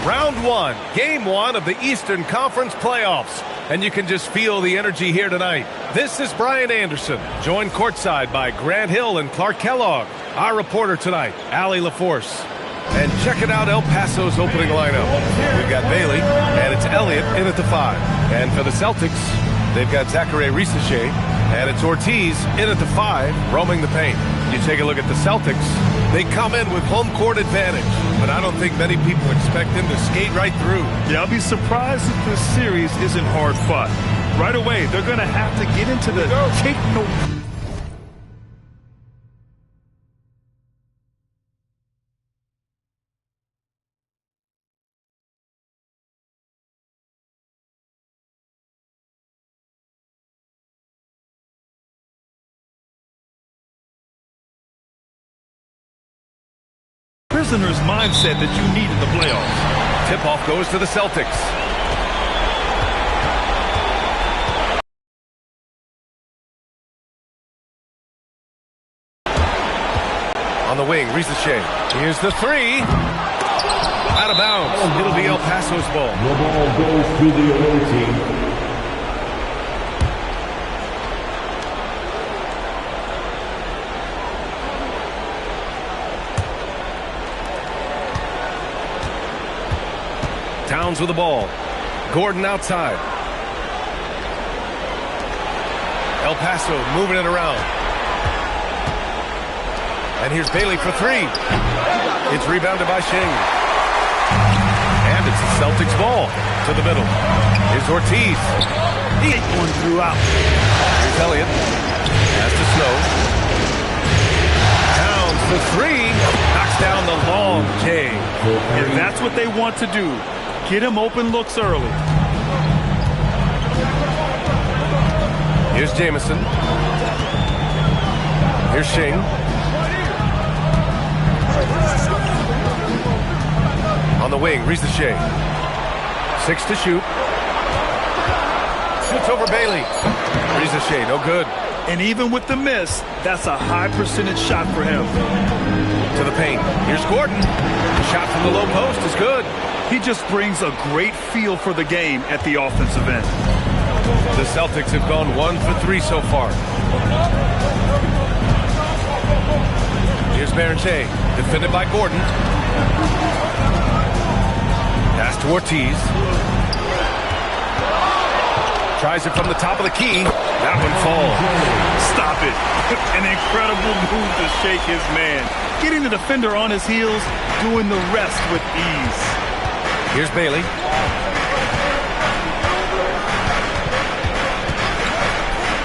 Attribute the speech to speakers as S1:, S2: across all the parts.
S1: Round one, game one of the Eastern Conference playoffs. And you can just feel the energy here tonight. This is Brian Anderson, joined courtside by Grant Hill and Clark Kellogg. Our reporter tonight, Allie LaForce. And checking out El Paso's opening lineup. We've got Bailey, and it's Elliott in at the 5. And for the Celtics, they've got Zachary Risacher, and it's Ortiz in at the 5, roaming the paint. You take a look at the Celtics, they come in with home court advantage, but I don't think many people expect them to skate right through.
S2: Yeah, I'll be surprised if this series isn't hard fought. Right away, they're going to have to get into the take no. Prisoner's mindset that you need in the playoffs.
S1: Tip-off goes to the Celtics. On the wing, Risacher. Here's the 3. Out of bounds. It'll be El Paso's ball.
S3: The ball goes to the away team.
S1: Towns with the ball. Gordon outside. El Paso moving it around. And here's Bailey for 3. It's rebounded by Shing. And it's the Celtics ball to the middle. Here's Ortiz.
S2: He ain't one throughout.
S1: Here's Elliott. Has to Snow. Towns for 3. Knocks down the long J.
S2: And that's what they want to do. Get him open looks early.
S1: Here's Jamison. Here's Shing. On the wing, Risacher. 6 to shoot. Shoots over Bailey. Risacher, no good.
S2: And even with the miss, that's a high percentage shot for him.
S1: To the paint. Here's Gordon. The shot from the low post is good.
S2: He just brings a great feel for the game at the offensive end.
S1: The Celtics have gone 1 for 3 so far. Here's Baranche, defended by Gordon. Pass to Ortiz. Tries it from the top of the key. That one falls.
S2: Stop it. An incredible move to shake his man. Getting the defender on his heels, doing the rest with ease.
S1: Here's Bailey.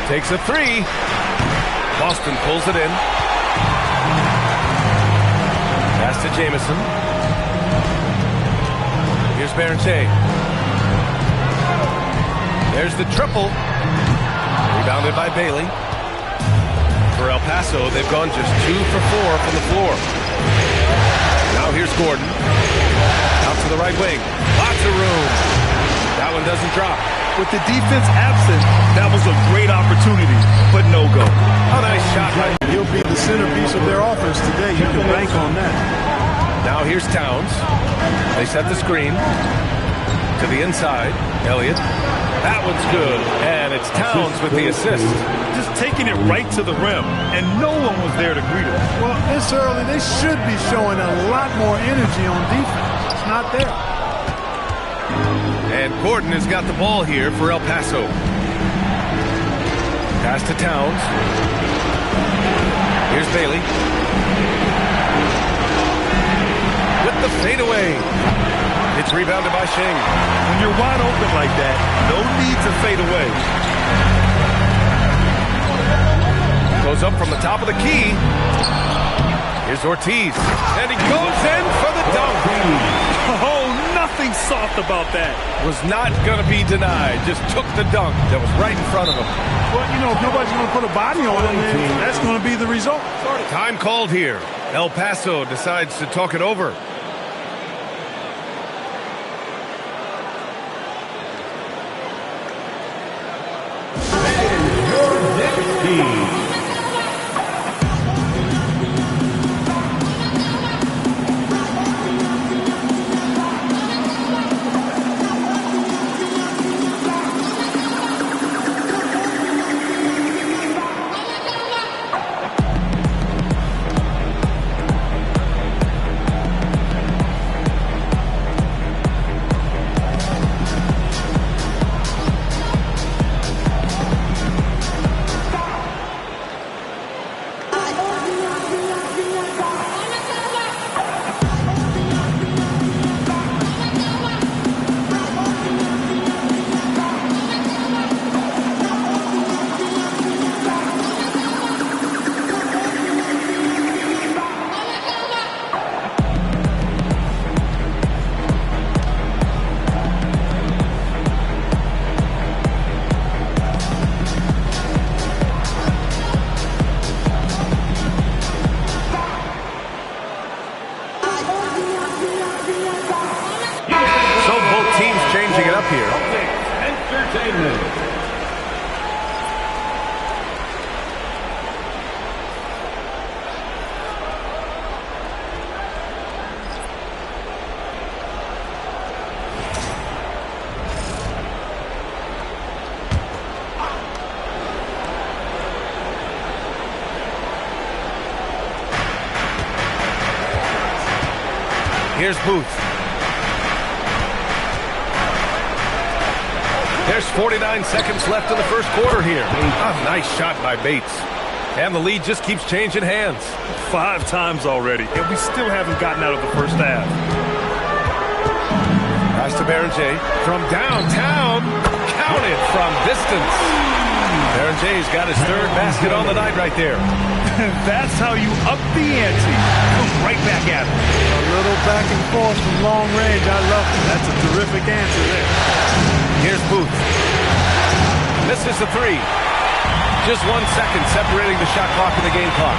S1: Takes a 3. Boston pulls it in. Pass to Jamison. Here's Baranche. There's the triple. Rebounded by Bailey. For El Paso, they've gone just 2 for 4 from the floor. Now here's Gordon. Out to the right wing. Lots of room. That one doesn't drop.
S2: With the defense absent, that was a great opportunity, but no go.
S1: A nice shot.
S4: He'll be the centerpiece of their offense today. You can bank on that.
S1: Now here's Towns. They set the screen. To the inside. Elliott. That one's good. And it's Towns with the assist.
S2: Just taking it right to the rim, and no one was there to greet him.
S4: Well, this early, they should be showing a lot more energy on defense. It's not there.
S1: And Gordon has got the ball here for El Paso. Pass to Towns. Here's Bailey. With the fadeaway. It's rebounded by Shing.
S2: When you're wide open like that, no need to fade away.
S1: Goes up from the top of the key. Here's Ortiz. And he goes in for the dunk.
S2: Oh, nothing soft about that.
S1: Was not going to be denied. Just took the dunk that was right in front of him.
S4: Well, you know, if nobody's going to put a body on him, then that's going to be the result.
S1: Time called here. El Paso decides to talk it over. here.
S3: Entertainment.
S1: Here's Booth. There's 49 seconds left in the first quarter here. A nice shot by Bates. And the lead just keeps changing hands.
S2: 5 times already, and we still haven't gotten out of the first half.
S1: Pass to Berenger from downtown. Counted from distance. Berenger's got his third basket on the night right there.
S2: That's how you up the ante. Come right back at him.
S4: A little back and forth from long range. I love it. That's a terrific answer there.
S1: Here's Booth. Misses the three. Just 1 second separating the shot clock and the game clock.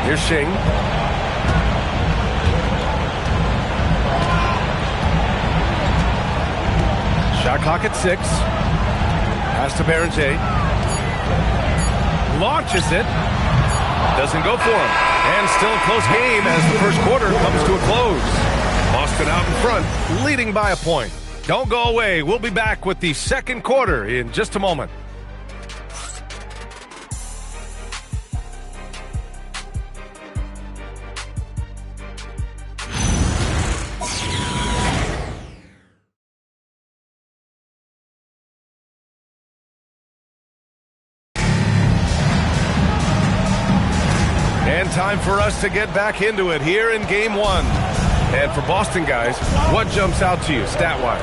S1: Here's Shing. Shot clock at 6. Pass to Berenger. Launches it. Doesn't go for him. And still a close game as the first quarter comes to a close. Boston out in front, leading by a point. Don't go away. We'll be back with the second quarter in just a moment. And time for us to get back into it here in game one. And for Boston guys, what jumps out to you stat-wise?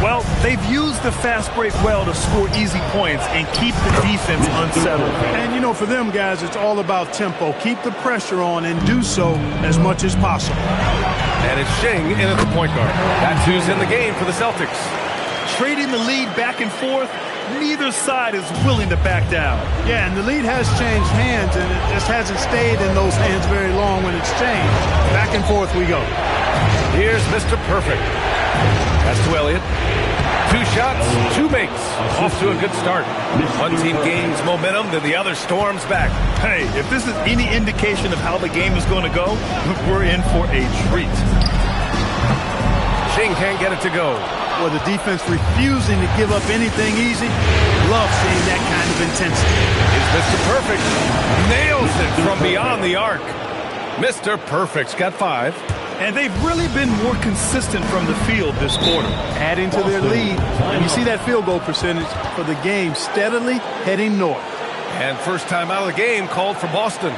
S2: Well, they've used the fast break well to score easy points and keep the defense unsettled.
S4: And, you know, for them guys, it's all about tempo. Keep the pressure on and do so as much as possible.
S1: And it's Shing in at the point guard. That's who's in the game for the Celtics.
S2: Trading the lead back and forth, neither side is willing to back down.
S4: Yeah, and the lead has changed hands, and it just hasn't stayed in those hands very long when it's changed. Back and forth we go.
S1: Here's Mr. Perfect. That's to Elliott. 2 shots, 2 makes. Off to a good start. One team gains momentum, then the other storms back.
S2: Hey, if this is any indication of how the game is going to go, we're in for a treat.
S1: Shing can't get it to go.
S4: Well, the defense refusing to give up anything easy. Love seeing that kind of intensity.
S1: Is Mr. Perfect. Nails it from beyond the arc. Mr. Perfect's got 5.
S2: And they've really been more consistent from the field this quarter.
S4: Adding to their lead. And you see that field goal percentage for the game steadily heading north.
S1: And first time out of the game called for Boston.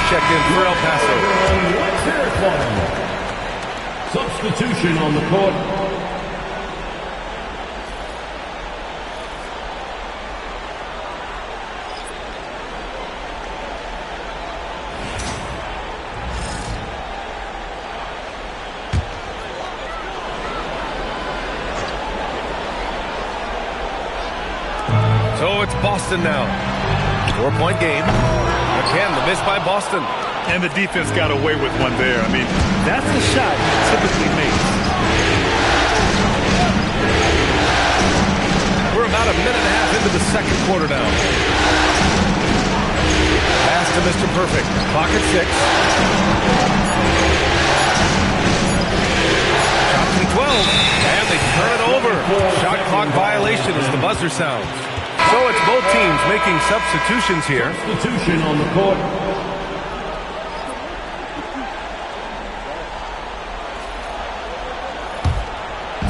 S1: Checked in for El Paso.
S3: Substitution on the court.
S1: So it's Boston now. 4-point game. Again, the miss by Boston.
S2: And the defense got away with one there. I mean, that's the shot he typically makes.
S1: We're about a minute and a half into the second quarter now. Pass to Mr. Perfect. Clock at 6. Shot from 12. And they turn it over. Shot clock violation as the buzzer sounds. So it's both teams making substitutions here.
S3: Substitution on the court.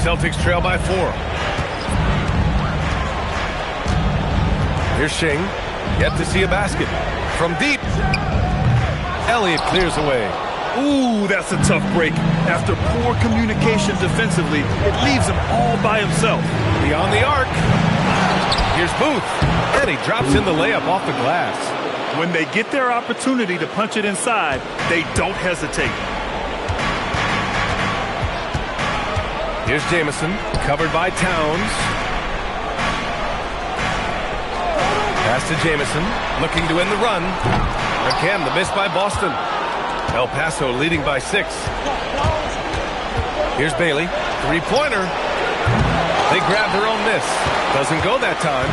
S1: Celtics trail by 4. Here's Shing. Yet to see a basket. From deep. Elliott clears away.
S2: Ooh, that's a tough break. After poor communication defensively, it leaves him all by himself.
S1: Beyond the arc. Here's Booth. And he drops in the layup off the glass.
S2: When they get their opportunity to punch it inside, they don't hesitate.
S1: Here's Jamison, covered by Towns. Pass to Jamison, looking to end the run. Again, the miss by Boston. El Paso leading by 6. Here's Bailey, three-pointer. They grab their own miss. Doesn't go that time.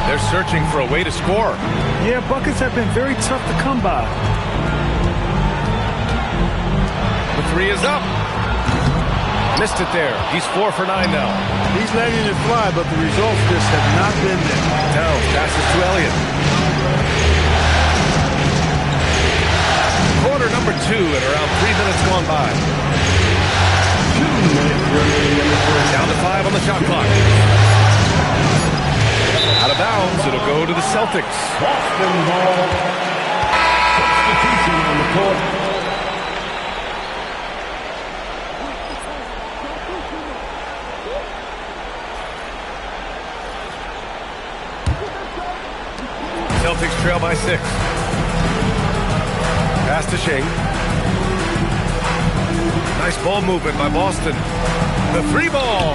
S1: They're searching for a way to score.
S2: Yeah, buckets have been very tough to come by.
S1: The 3 is up. Missed it there. He's 4 for 9 now.
S4: He's letting it fly, but the results just have not been there.
S1: Towns passes to Elliott. Quarter number 2 and around 3 minutes gone by.
S3: 2 minutes remaining in the first.
S1: Down to 5 on the shot clock. Out of bounds. It'll go to the Celtics.
S3: Boston ball. Substitution on the court.
S1: Celtics trail by 6. Pass to Shing. Nice ball movement by Boston. The 3 ball.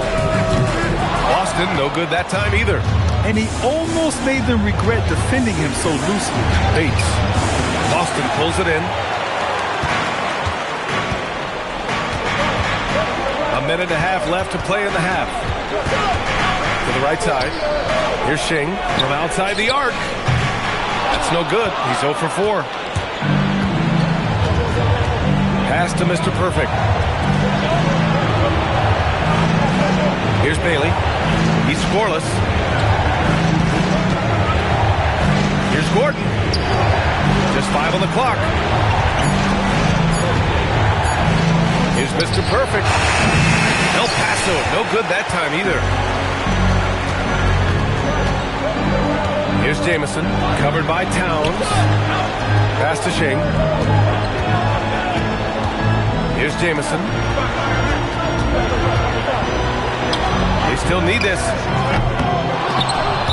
S1: Boston, no good that time either.
S2: And he almost made them regret defending him so loosely.
S1: Bates. Boston pulls it in. A minute and a half left to play in the half. To the right side. Here's Shing from outside the arc. That's no good. He's 0 for 4. Pass to Mr. Perfect. Here's Bailey. He's scoreless. Here's Gordon. Just 5 on the clock. Here's Mr. Perfect. El Paso, no good that time either. Here's Jamison, covered by Towns. Pass to Shing. Here's Jamison. They still need this.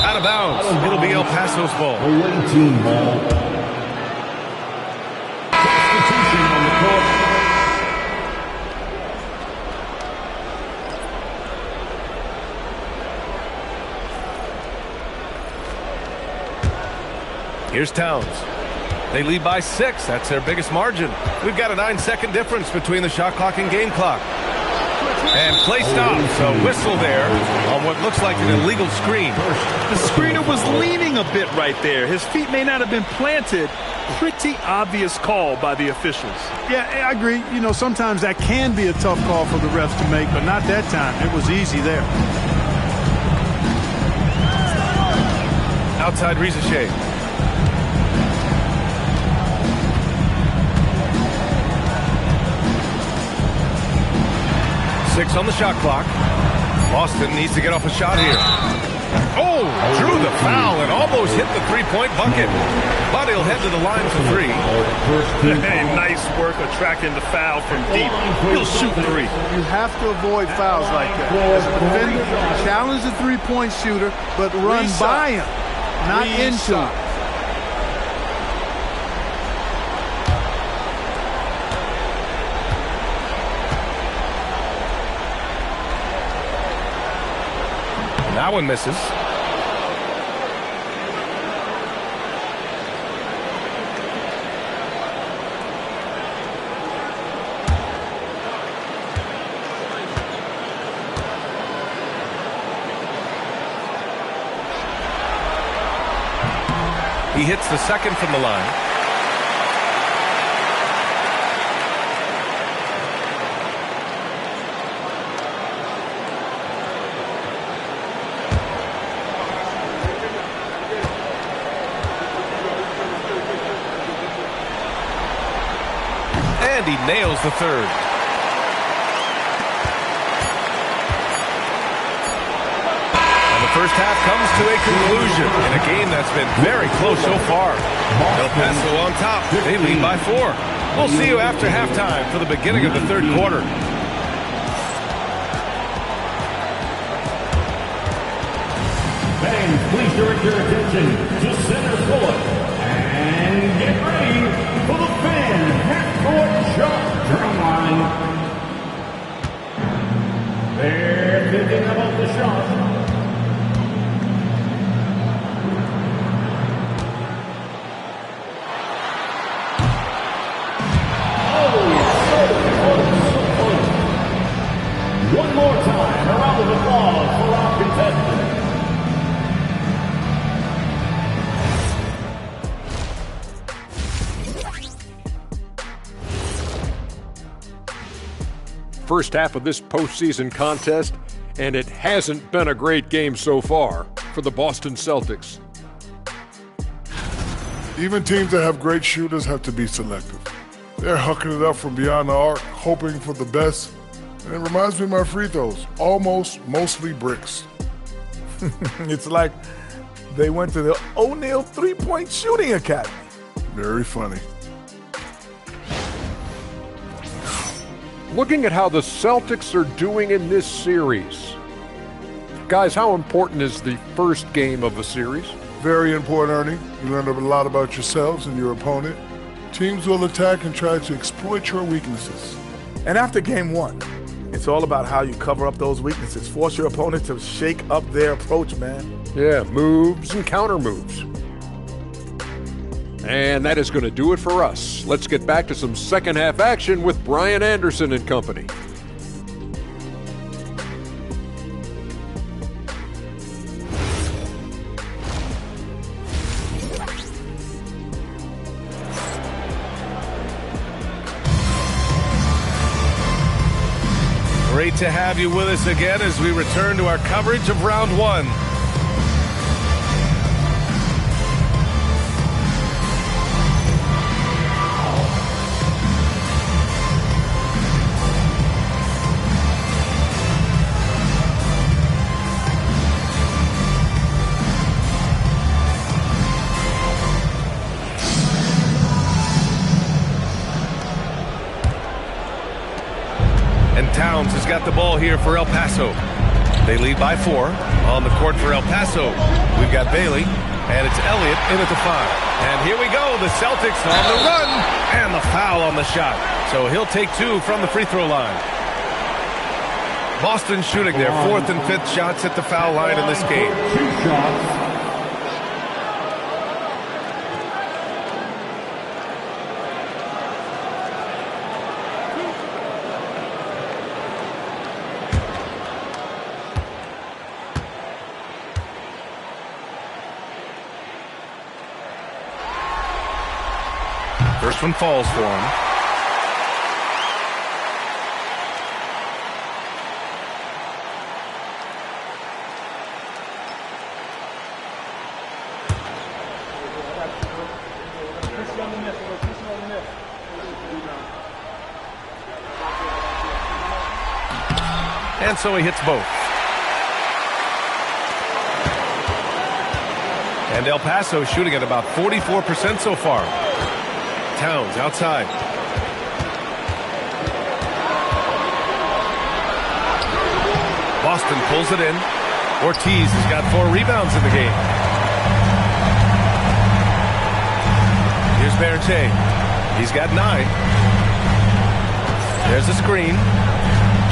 S1: Out of bounds. It'll be El Paso's ball.
S3: Away team ball. Substitution on the court.
S1: Here's Towns. They lead by 6. That's their biggest margin. We've got a 9-second difference between the shot clock and game clock. And play stops. A whistle there on what looks like an illegal screen.
S2: The screener was leaning a bit right there. His feet may not have been planted. Pretty obvious call by the officials.
S4: Yeah, I agree. You know, sometimes that can be a tough call for the refs to make, but not that time. It was easy there.
S1: Outside Rizachet. 6 on the shot clock. Boston needs to get off a shot here. Oh, drew the foul and almost hit the three-point bucket. But he'll head to the line for 3.
S2: Hey, nice work attracting the foul from deep. He'll shoot 3.
S4: You have to avoid fouls like that. As a defender, challenge the three-point shooter, but run by him, not into him.
S1: That one misses. He hits the second from the line. And he nails the third. First half comes to a conclusion in a game that's been very close so far. El Paso on top. They lead by 4. We'll see you after halftime for the beginning of the third quarter.
S3: Fans, please direct your attention to center court and get ready for the fan half-court shot drum line. They're thinking about the shot. One more time, a round of applause for our contestant.
S5: First half of this postseason contest, and it hasn't been a great game so far for the Boston Celtics.
S6: Even teams that have great shooters have to be selective. They're hucking it up from beyond the arc, hoping for the best. And it reminds me of my free throws, mostly bricks.
S7: It's like they went to the O'Neal three-point shooting academy.
S6: Very funny.
S5: Looking at how the Celtics are doing in this series. Guys, how important is the first game of a series?
S6: Very important, Ernie. You learn a lot about yourselves and your opponent. Teams will attack and try to exploit your weaknesses.
S7: And after game 1, it's all about how you cover up those weaknesses. Force your opponent to shake up their approach, man.
S5: Yeah, moves and counter moves. And that is going to do it for us. Let's get back to some second half action with Brian Anderson and company.
S1: Great to have you with us again as we return to our coverage of round 1. Towns has got the ball here for El Paso. They lead by 4. On the court for El Paso, we've got Bailey, and it's Elliott in at the 5. And here we go, the Celtics on the run, and the foul on the shot. So he'll take 2 from the free throw line. Boston shooting their 4th and 5th shots at the foul line in this game.
S3: 2 shots.
S1: First one falls for him. And so he hits both. And El Paso shooting at about 44% so far. Towns outside. Boston pulls it in. Ortiz has got 4 rebounds in the game. Here's Berche. He's got 9. There's a screen.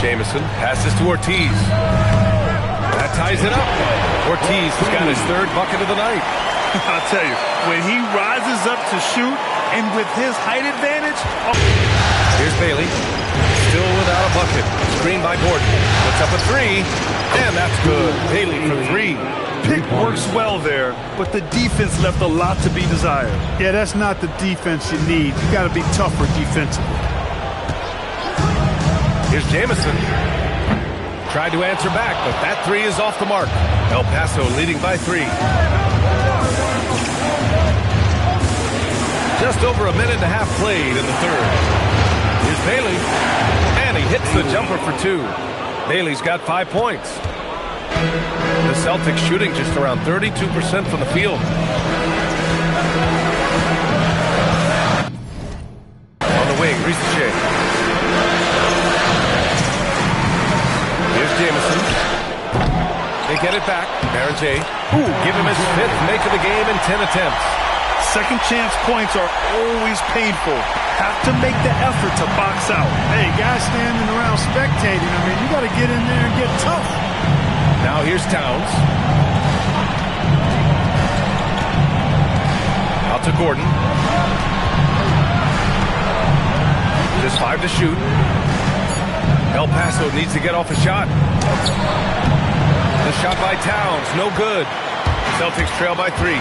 S1: Jamison passes to Ortiz. That ties it up. Ortiz has got his 3rd bucket of the night.
S2: I'll tell you, when he rises up to shoot, and with his height advantage...
S1: Here's Bailey. Still without a bucket. Screened by Gordon. Puts up a 3. And that's good. Bailey for 3.
S2: pick works well there, but the defense left a lot to be desired.
S4: Yeah, that's not the defense you need. You got to be tougher defensively.
S1: Here's Jamison. Tried to answer back, but that three is off the mark. El Paso leading by 3. Just over a minute and a half played in the third. Here's Bailey, and he hits the jumper for 2. Bailey's got 5 points. The Celtics shooting just around 32% from the field. On the wing, Risacher. Here's Jamison. They get it back. Baron J. Give him his 5th make of the game in 10 attempts.
S2: Second chance points are always painful. Have to make the effort to box out.
S4: Hey, guys standing around spectating. I mean, you got to get in there and get tough.
S1: Now here's Towns. Out to Gordon. Just 5 to shoot. El Paso needs to get off a shot. The shot by Towns, no good. Celtics trail by 3.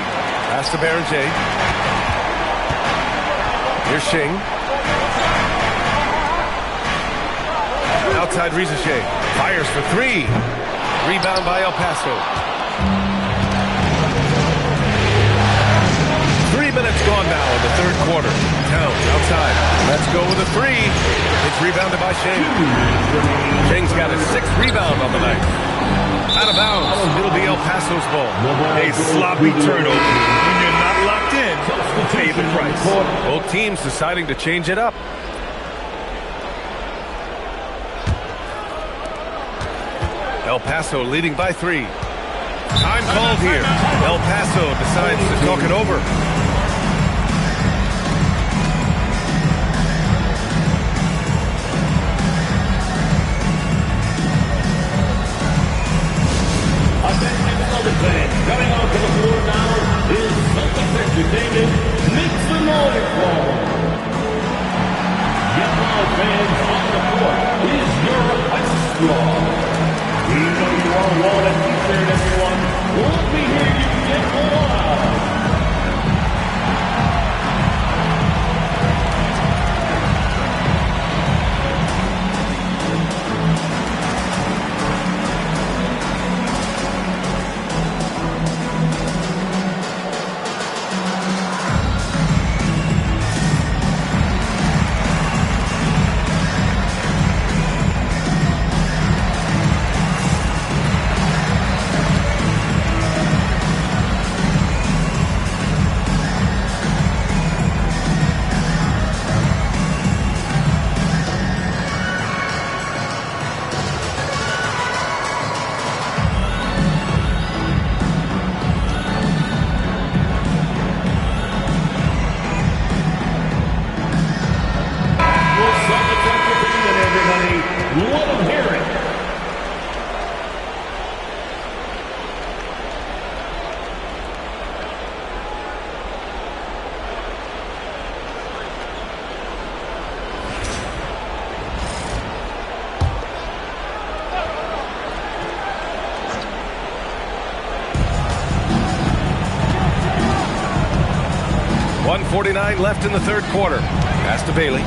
S1: Pass to Baron J. Here's Shing. Outside Risacher. Fires for 3. Rebound by El Paso. 3 minutes gone now in the third quarter. Towns outside. Let's go with a 3. It's rebounded by Shing. Shing's got his 6th rebound on the night. Out of bounds. It'll be El Paso's ball.
S2: A sloppy turnover. When you're not locked in, pay the price.
S1: Both teams deciding to change it up. El Paso leading by 3. Time called here. El Paso decides to talk it over.
S3: Coming onto the floor now is Celtics Entertainment makes the noise call. Yes, all fans on the court is your ice straw. We know you all want and t-shirt, everyone. We'll be here you can get more.
S1: .49 left in the third quarter. Pass to Bailey.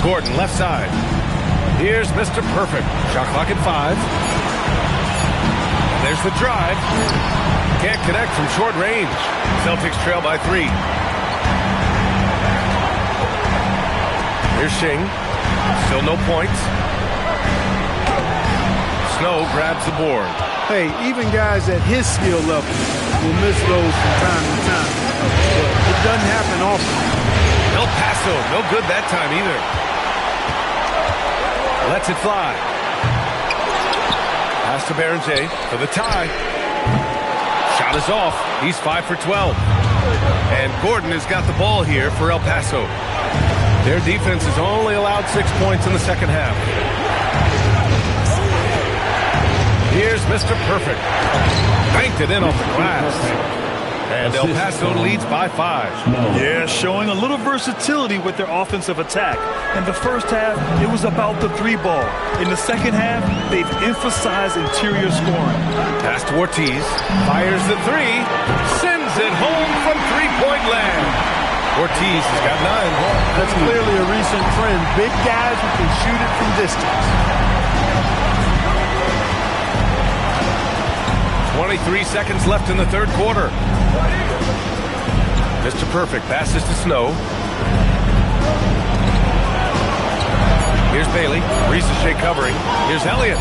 S1: Gordon left side. Here's Mr. Perfect. Shot clock at 5. And there's the drive. Can't connect from short range. Celtics trail by 3. Here's Shing. Still no points. Snow grabs the board.
S4: Hey, even guys at his skill level will miss those from time to time. But it doesn't happen often.
S1: El Paso, no good that time either. Lets it fly. Pass to Baron J for the tie. Shot is off. He's 5 for 12. And Gordon has got the ball here for El Paso. Their defense has only allowed 6 points in the second half. Here's Mr. Perfect. Banked it in off the glass. And El Paso leads by 5.
S2: Yeah, showing a little versatility with their offensive attack. In the first half, it was about the 3-ball. In the second half, they've emphasized interior scoring.
S1: Pass to Ortiz. Fires the 3. Sends it home from three-point land. Ortiz has got 9.
S4: That's clearly a recent trend. Big guys who can shoot it from distance.
S1: 23 seconds left in the third quarter. Mr. Perfect passes to Snow. Here's Bailey. Risache covering. Here's Elliott.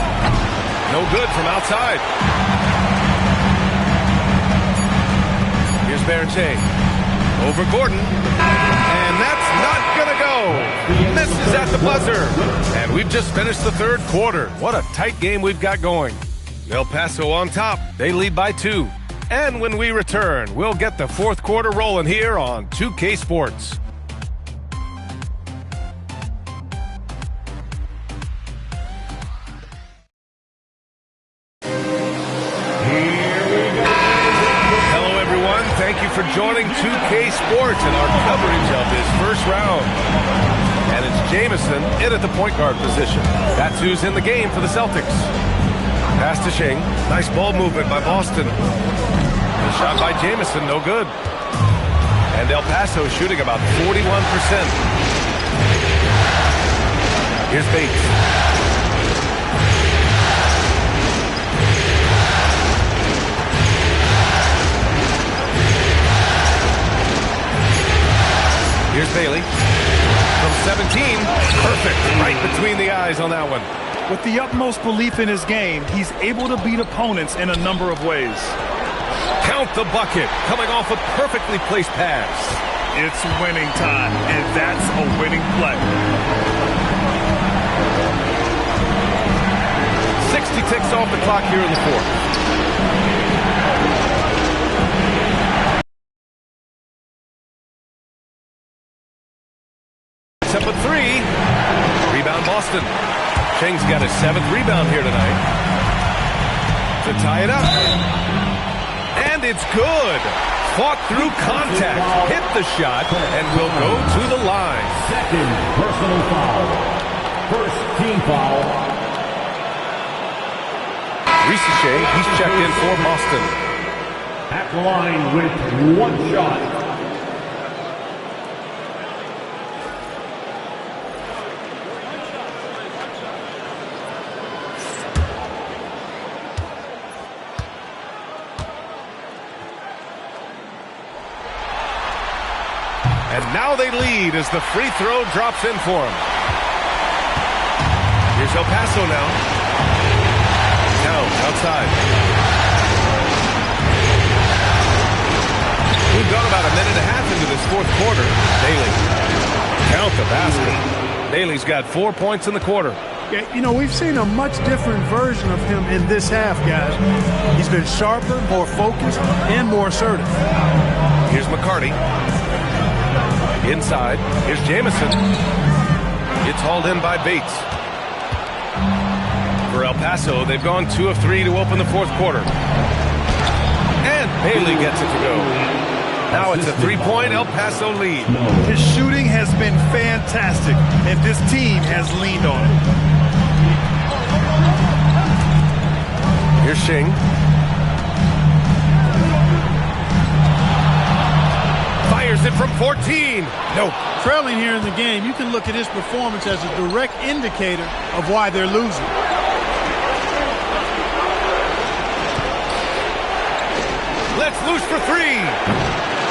S1: No good from outside. Here's Berente. Over Gordon. And that's not going to go. Misses at the buzzer. And we've just finished the third quarter. What a tight game we've got going. El Paso on top. They lead by 2. And when we return, we'll get the fourth quarter rolling here on 2K Sports. Hello, everyone. Thank you for joining 2K Sports and our coverage of this first round. And it's Jamison in at the point guard position. That's who's in the game for the Celtics. Pass to Shing. Nice ball movement by Boston. The shot by Jamison, no good. And El Paso shooting about 41%. Here's Bates. Here's Bailey. From 17, perfect. Right between the eyes on that one.
S2: With the utmost belief in his game, he's able to beat opponents in a number of ways.
S1: Count the bucket, coming off a perfectly placed pass.
S2: It's winning time, and that's a winning play.
S1: 60 ticks off the clock here in the fourth. Up a 3. Rebound Boston. Cheng's got his 7th rebound here tonight. To tie it up. And it's good. Fought through contact. Hit the shot and will go to the line.
S3: Second personal foul. First team foul.
S1: Risache, he's checked in for Boston.
S3: At the line with 1 shot.
S1: And now they lead as the free throw drops in for him. Here's El Paso now. Down, outside. We've gone about a minute and a half into this fourth quarter. Bailey. Count the basket. Bailey's got 4 points in the quarter.
S4: Yeah, you know, we've seen a much different version of him in this half, guys. He's been sharper, more focused, and more assertive.
S1: Here's McCarty. Inside, here's Jamison. It's hauled in by Bates. For El Paso, they've gone 2 of 3 to open the fourth quarter. And Bailey gets it to go. Now it's a 3-point El Paso lead.
S2: His shooting has been fantastic, and this team has leaned on it.
S1: Here's Shing. Fires it from 14. Nope.
S4: Trailing here in the game, you can look at his performance as a direct indicator of why they're losing.
S1: Let's loose for 3.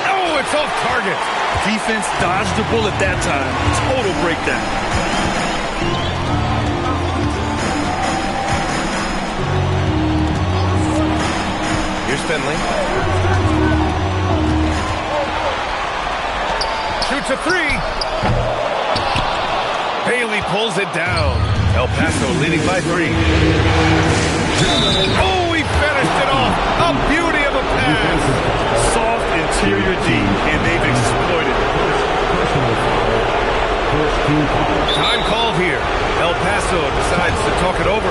S1: Oh, it's off target.
S2: Defense dodged the bullet that time. Total breakdown.
S1: Here's Finley. Shoots a 3. Bailey pulls it down. El Paso leading by 3. Oh, he finished it off. A beauty of a pass.
S2: Soft interior D, and they've exploited it.
S1: Time called here. El Paso decides to talk it over.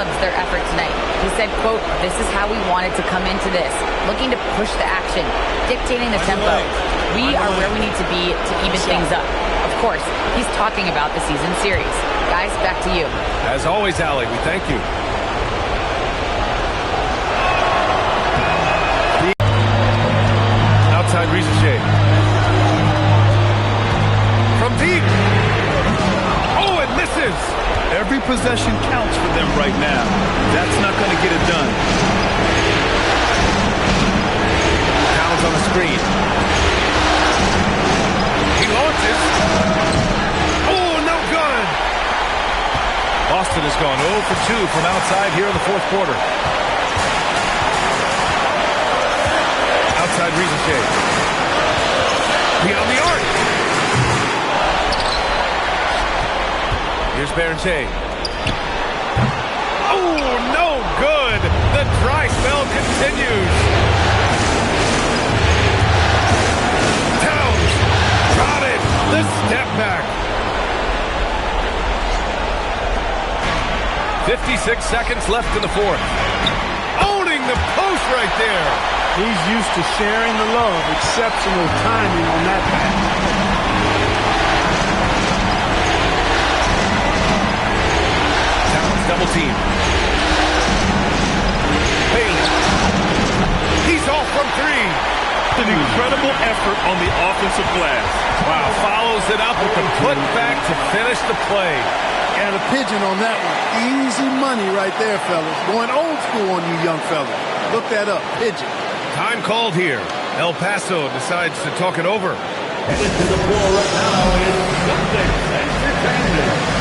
S8: loves their effort tonight. He said, quote, "This is how we wanted to come into this, looking to push the action, dictating the tempo. We are where we need to be to even things up." Of course, he's talking about the season series. Guys, back to you.
S1: As always, Allie, we thank you. Outside Rizachet. From deep. Oh, it misses.
S2: Every possession counts for them right now. That's not going to get it done.
S1: Towns on the screen. He launches. Oh, no good. Boston has gone 0 for 2 from outside here in the fourth quarter. Outside Rizachet. Beyond the arc. Here's Berger. Oh, no good. The dry spell continues. Towns got it. The step back. 56 seconds left in the fourth. Owning the post right there.
S4: He's used to sharing the love. Exceptional timing on that pass.
S1: Towns double team. Bailey. He's off from three.
S2: An incredible effort on the offensive glass.
S1: Wow, follows it up with the putback to finish the play.
S4: And a pigeon on that one. Easy money right there, fellas. Going old school on you young fellas. Look that up. Pigeon.
S1: Time called here. El Paso decides to talk it over.
S3: Headed to the floor right now is Celtics Entertainment.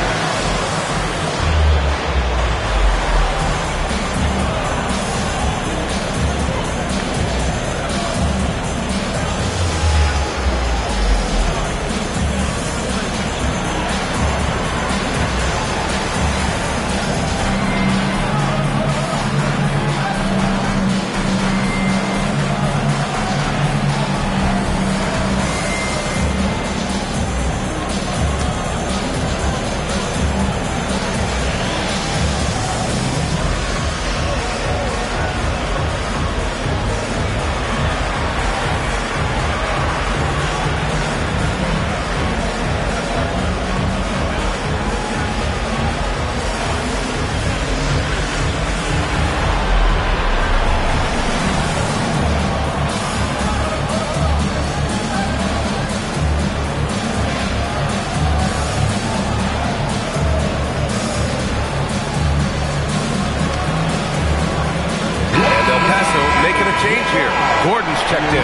S1: Change here. Gordon's checked in.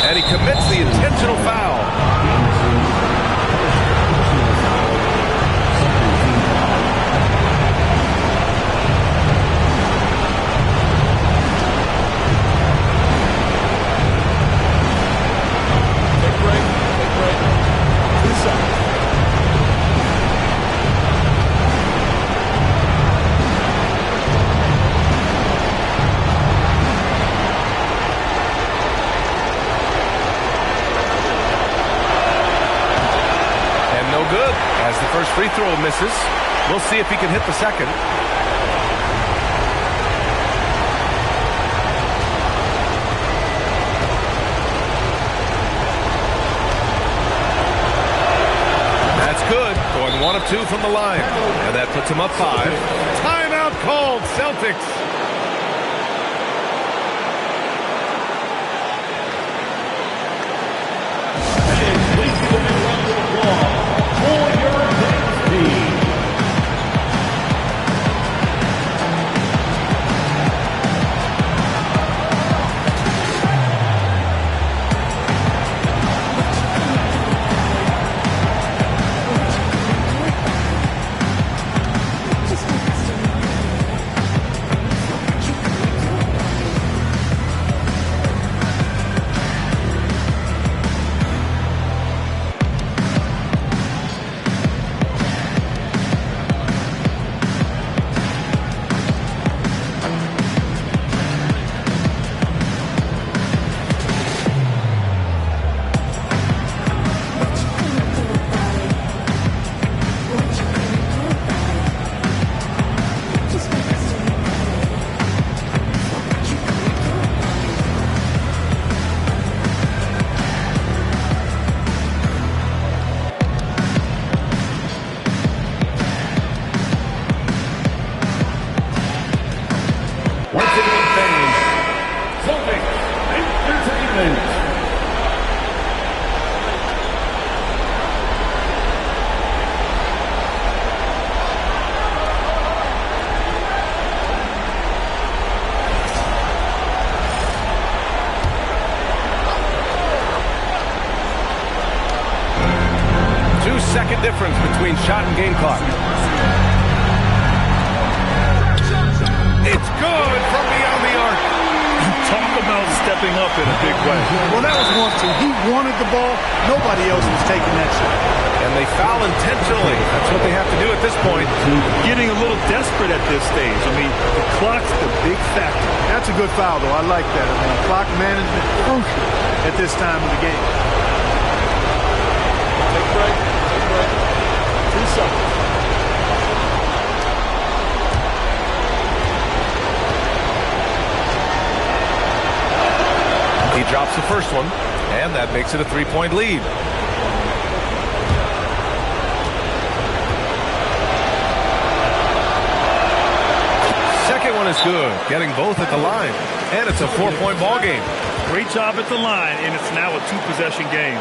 S1: And he commits the intentional foul. Good. As the first free throw misses, we'll see if he can hit the second. That's good. Going 1 of 2 from the line. And that puts him up 5. Timeout called, Celtics. 2-second difference between shot and game clock. It's good from beyond the arc.
S2: Talk about stepping up in a big way.
S4: Well, that was 1-2. He wanted the ball. Nobody else was taking that shot.
S1: And they foul intentionally. That's what they have to do at this point.
S2: Getting a little desperate at this stage. I mean, the clock's the big factor.
S4: That's a good foul, though. I like that. I mean, clock management crucial at this time of the game.
S7: Take a break. 2 seconds.
S1: He drops the first one, and that makes it a 3-point lead. Second one is good, getting both at the line, and it's a 4-point ball game.
S2: Great job at the line, and it's now a 2-possession game.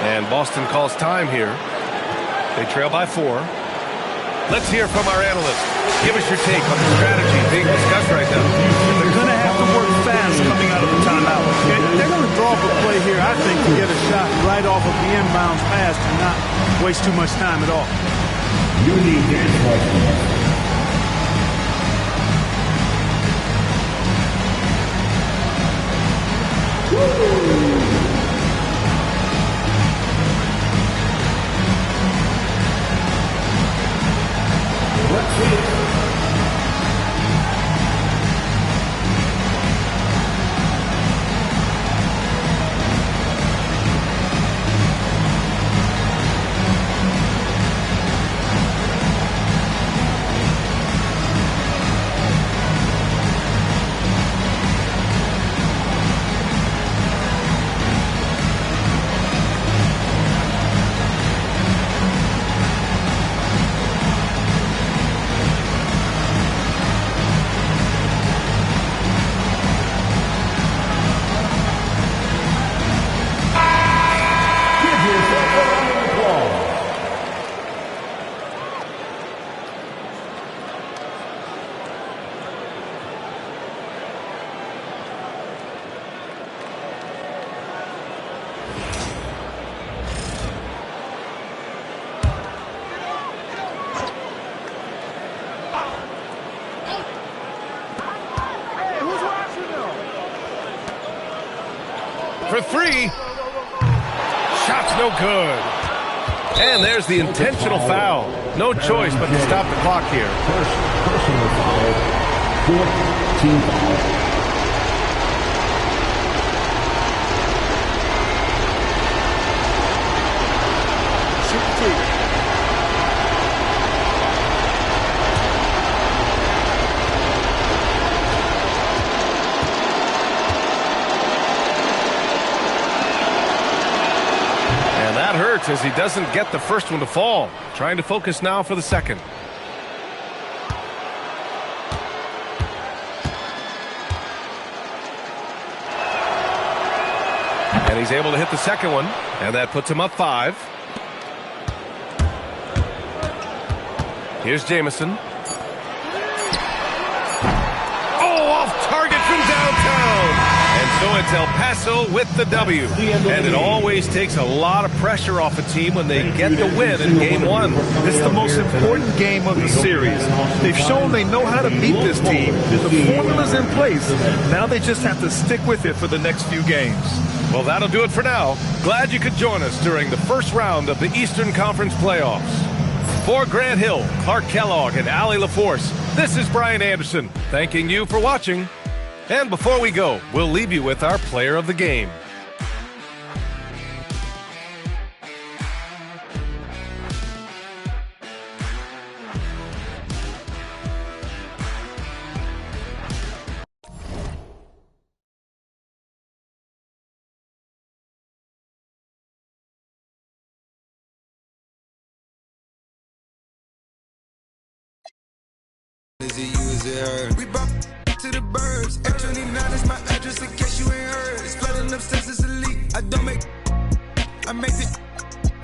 S1: And Boston calls time here. They trail by 4. Let's hear from our analyst. Give us your take on the strategy being discussed right now.
S2: They're going to have to work fast coming out of the timeout.
S4: Okay? They're going to draw up a play here, I think, to get a shot right off of the inbounds pass and not waste too much time at all.
S3: You need this question. Let's see it.
S1: For 3. Shot's no good. And there's the intentional foul. No choice but to stop the clock here.
S3: Personal foul. 4th team foul.
S1: As he doesn't get the first one to fall. Trying to focus now for the second. And he's able to hit the second one, and that puts him up 5. Here's Jamison. Oh, off target from downtown. And so it's El Paso with the W. And it always takes a lot of pressure off a team when they get the win in Game 1.
S2: This is the most important game of the series. They've shown they know how to beat this team. The formula's in place. Now they just have to stick with it for the next few games.
S1: Well, that'll do it for now. Glad you could join us during the first round of the Eastern Conference playoffs. For Grant Hill, Clark Kellogg, and Allie LaForce, this is Brian Anderson, thanking you for watching. And before we go, we'll leave you with our player of the game.
S9: We brought to the burbs. F29 is my address in case you ain't heard. It's flooding upstairs, it's elite. I make it.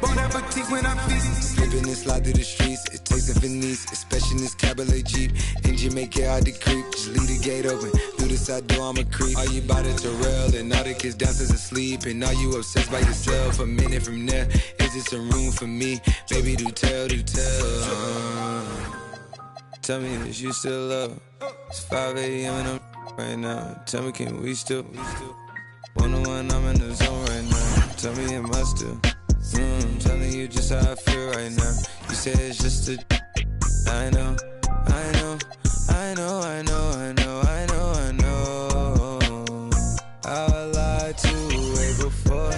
S9: Bon appetit when I feast. Flipping and slide through the streets. It takes a finesse, especially in this Cabriolet Jeep. Engine make it hard to creep. Just leave the gate open. Through the side door, I'm a creep. Are you by the Terrell? And all the kids downstairs asleep. And are you obsessed by yourself? A minute from there, is this a room for me? Baby, do tell, do tell. Tell me, is you still love? It's 5 a.m. and I'm right now. Tell me, can we still? 101, I'm in the zone right now. Tell me, am I still? Telling you just how I feel right now. You say it's just a. I know, I know, I know, I know, I know, I know, I know. I lied to way before I.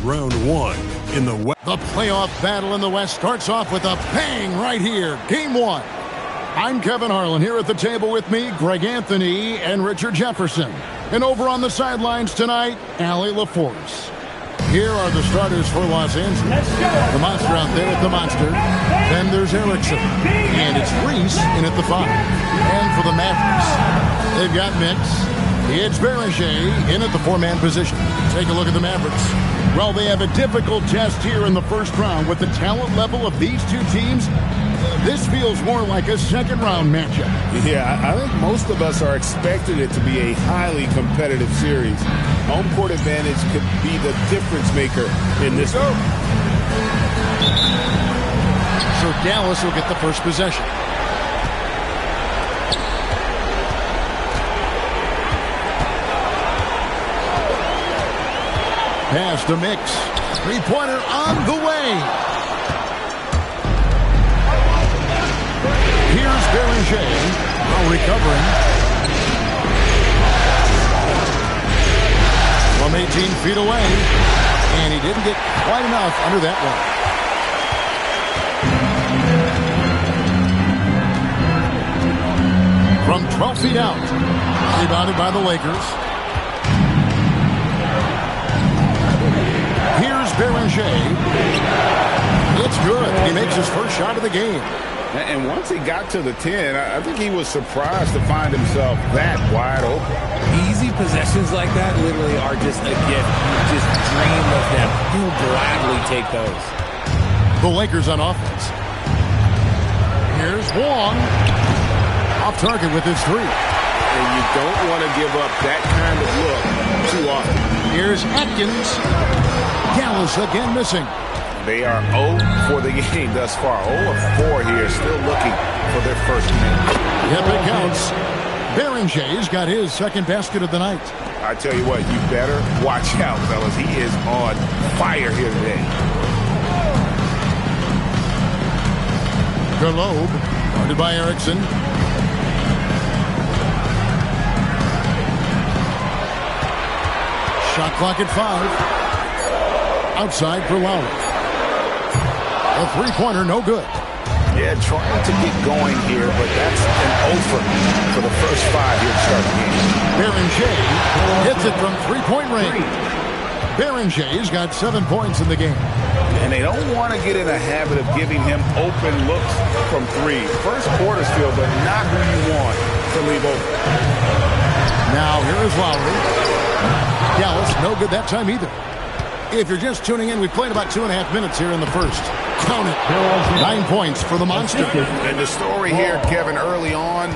S10: Round one in the West.
S11: The playoff battle in the West starts off with a bang right here. Game one. I'm Kevin Harlan here at the table with me, Greg Anthony and Richard Jefferson. And over on the sidelines tonight, Allie LaForce. Here are the starters for Los Angeles. The Monster out there at the Monster. Then there's Erickson. And it's Reese in at the 5. And for the Mavericks, they've got Mix. It's Beringer in at the 4-man position. Take a look at the Mavericks. Well, they have a difficult test here in the first round. With the talent level of these two teams, this feels more like a second-round matchup.
S12: Yeah, I think most of us are expecting it to be a highly competitive series. Home court advantage could be the difference maker in this one.
S11: So Dallas will get the first possession. Pass to Mix. Three-pointer on the way. Here's Beringer. Now recovering. From 18 feet away. And he didn't get quite enough under that one. From 12 feet out. Rebounded by the Lakers. Here's Beringer. It's good. He makes his first shot of the game.
S12: And once he got to the 10, I think he was surprised to find himself that wide open.
S13: Easy possessions like that literally are just a gift. You just dream of them. He'll gladly take those.
S11: The Lakers on offense. Here's Wong. Off target with his 3.
S12: And you don't want to give up that kind of look too often.
S11: Here's Atkins. Dallas again missing.
S12: They are 0 for the game thus far. 0 of 4 here, still looking for their first minute.
S11: Yep, it counts. Berenger's got his second basket of the night.
S12: I tell you what, you better watch out, fellas. He is on fire here today.
S11: Garlobe, guarded by Erickson. Shot clock at 5. Outside for Lowry. A three-pointer, no good.
S12: Yeah, trying to get going here, but that's an over for the first 5 here to start the game.
S11: Beringer hits it from three-point range. Berenger's got 7 points in the game.
S12: And they don't want to get in a habit of giving him open looks from 3. First quarter's field, but not who you want to leave open.
S11: Now here is Lowry. Dallas, no good that time either. If you're just tuning in, we've played about 2.5 minutes here in the first. Count it. 9 points for the Monster.
S12: And the story here, Kevin, early on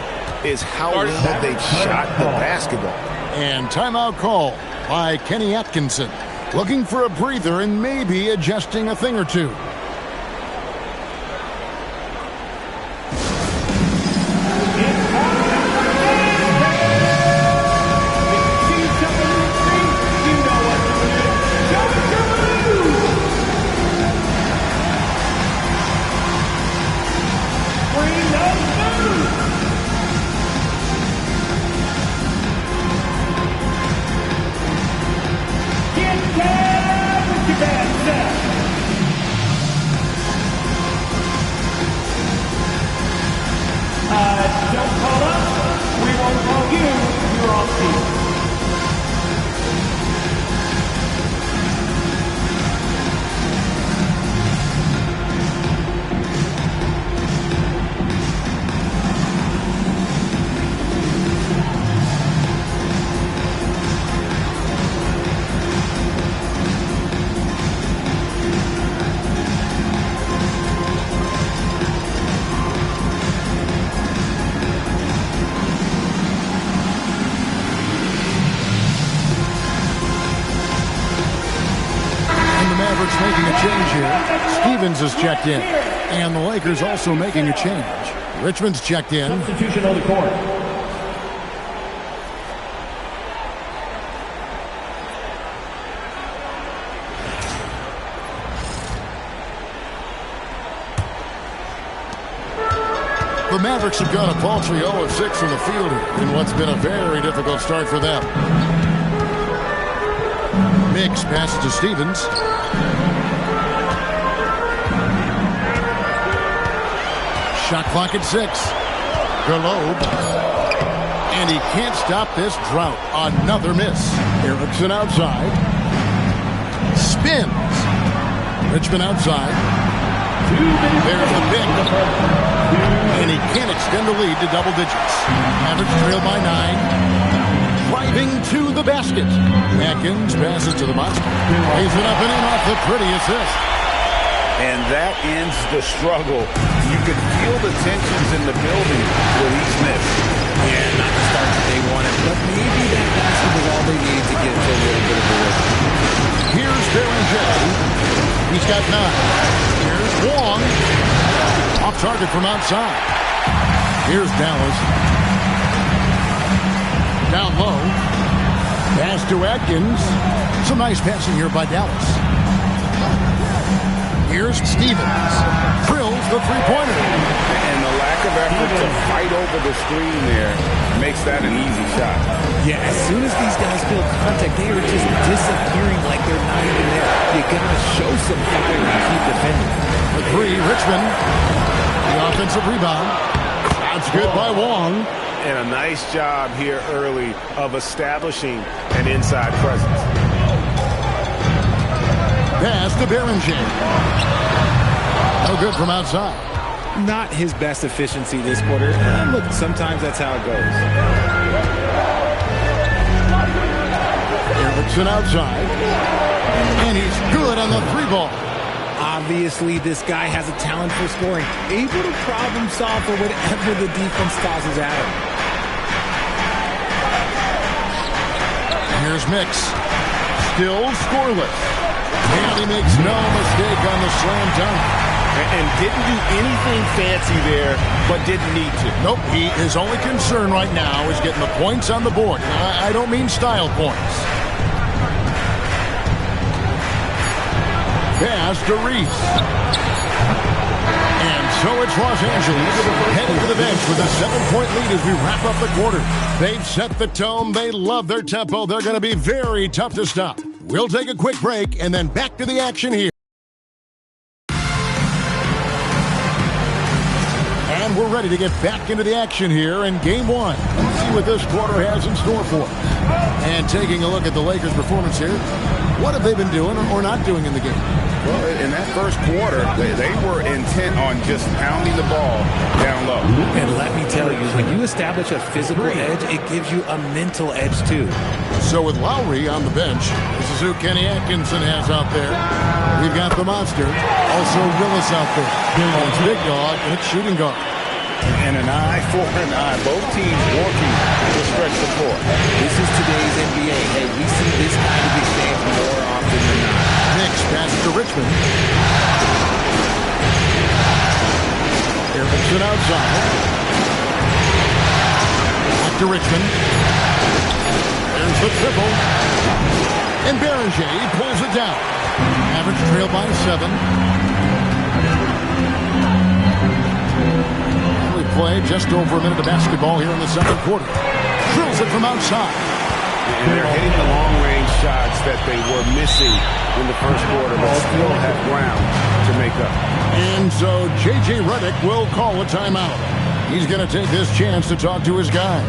S12: is how well they shot the basketball.
S11: And timeout call by Kenny Atkinson. Looking for a breather and maybe adjusting a thing or two. Celtics making a change here. Stevens has checked in. And the Lakers also making a change. Richmond's checked in.
S3: Substitution on the court.
S11: The Mavericks have gone a paltry 0 of 6 from the field here in what's been a very difficult start for them. Mix passes to Stevens. Shot clock at 6. Garlobe. And he can't stop this drought. Another miss. Erickson outside. Spins. Richmond outside. There's the pick. And he can't extend the lead to double digits. Mavericks trail by 9. Driving to the basket. Atkins passes to the monster. Lays it up and in off the pretty assist.
S14: And that ends the struggle. You could feel the tensions in the building with each miss.
S13: Yeah, not the start that they wanted, but maybe that basket was all they needed to get to a little bit of a rhythm.
S11: Here's Berenger. He's got 9. Here's Wong. Off target from outside. Here's Dallas. Down low. Pass to Atkins. Some nice passing here by Dallas. Here's Stevens. Drills the three-pointer.
S14: And the lack of effort to fight over the screen there makes that an easy shot.
S13: Yeah, as soon as these guys feel contact, they are just disappearing like they're not even there. You gotta show some fire and keep defending.
S11: The 3, Richmond. The offensive rebound. That's good by Wong.
S14: And a nice job here early of establishing an inside presence.
S11: Pass to Berenger. No good from outside.
S13: Not his best efficiency this quarter. Look, sometimes that's how it goes.
S11: Erickson outside. And he's good on the 3-ball.
S13: Obviously, this guy has a talent for scoring. Able to problem solve for whatever the defense tosses at him.
S11: Here's Mix. Still scoreless. And he makes no mistake on the slam dunk.
S14: And didn't do anything fancy there, but didn't need to.
S11: Nope, his only concern right now is getting the points on the board. I don't mean style points. Pass to Reese. And so it's Los Angeles heading to the bench with a 7-point lead as we wrap up the quarter. They've set the tone. They love their tempo. They're going to be very tough to stop. We'll take a quick break and then back to the action here. And we're ready to get back into the action here in Game 1. Let's see what this quarter has in store for us. And taking a look at the Lakers' performance here, what have they been doing or not doing in the game?
S14: Well, in that first quarter, they were intent on just pounding the ball down low.
S13: And let me tell you, when you establish a physical edge, it gives you a mental edge too.
S11: So with Lowry on the bench, this is who Kenny Atkinson has out there. We've got the monster, also Willis out there. It's big dog, and it's shooting guard.
S14: And an eye for an eye. Both teams working to stretch the floor.
S13: This is today's NBA. Hey, we see this kind of exchange more often than not.
S11: Mix pass to Richmond. Erickson outside. Back to Richmond. There's the triple. And Berenger pulls it down. Mavericks trail by 7. We play just over a minute of basketball here in the second quarter. Drills it from outside.
S14: And they're hitting the long-range shots that they were missing in the first quarter, but still have ground to make up.
S11: And so J.J. Redick will call a timeout. He's going to take this chance to talk to his guys.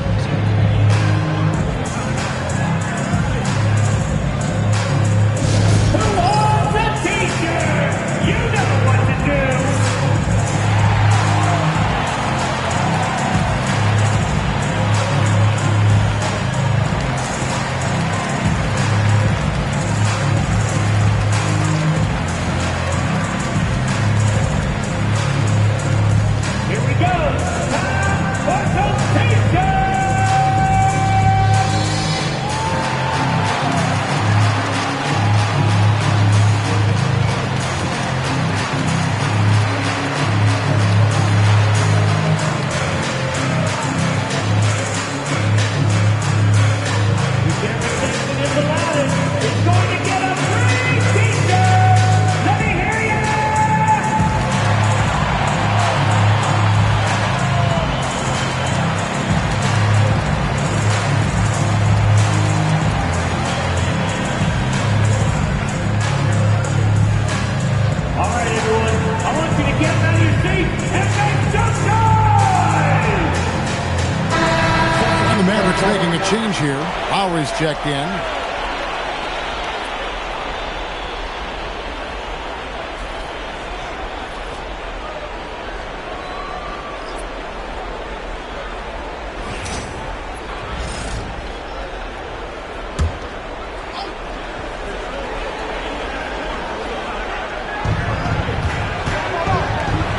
S11: here. Lowry's checked in.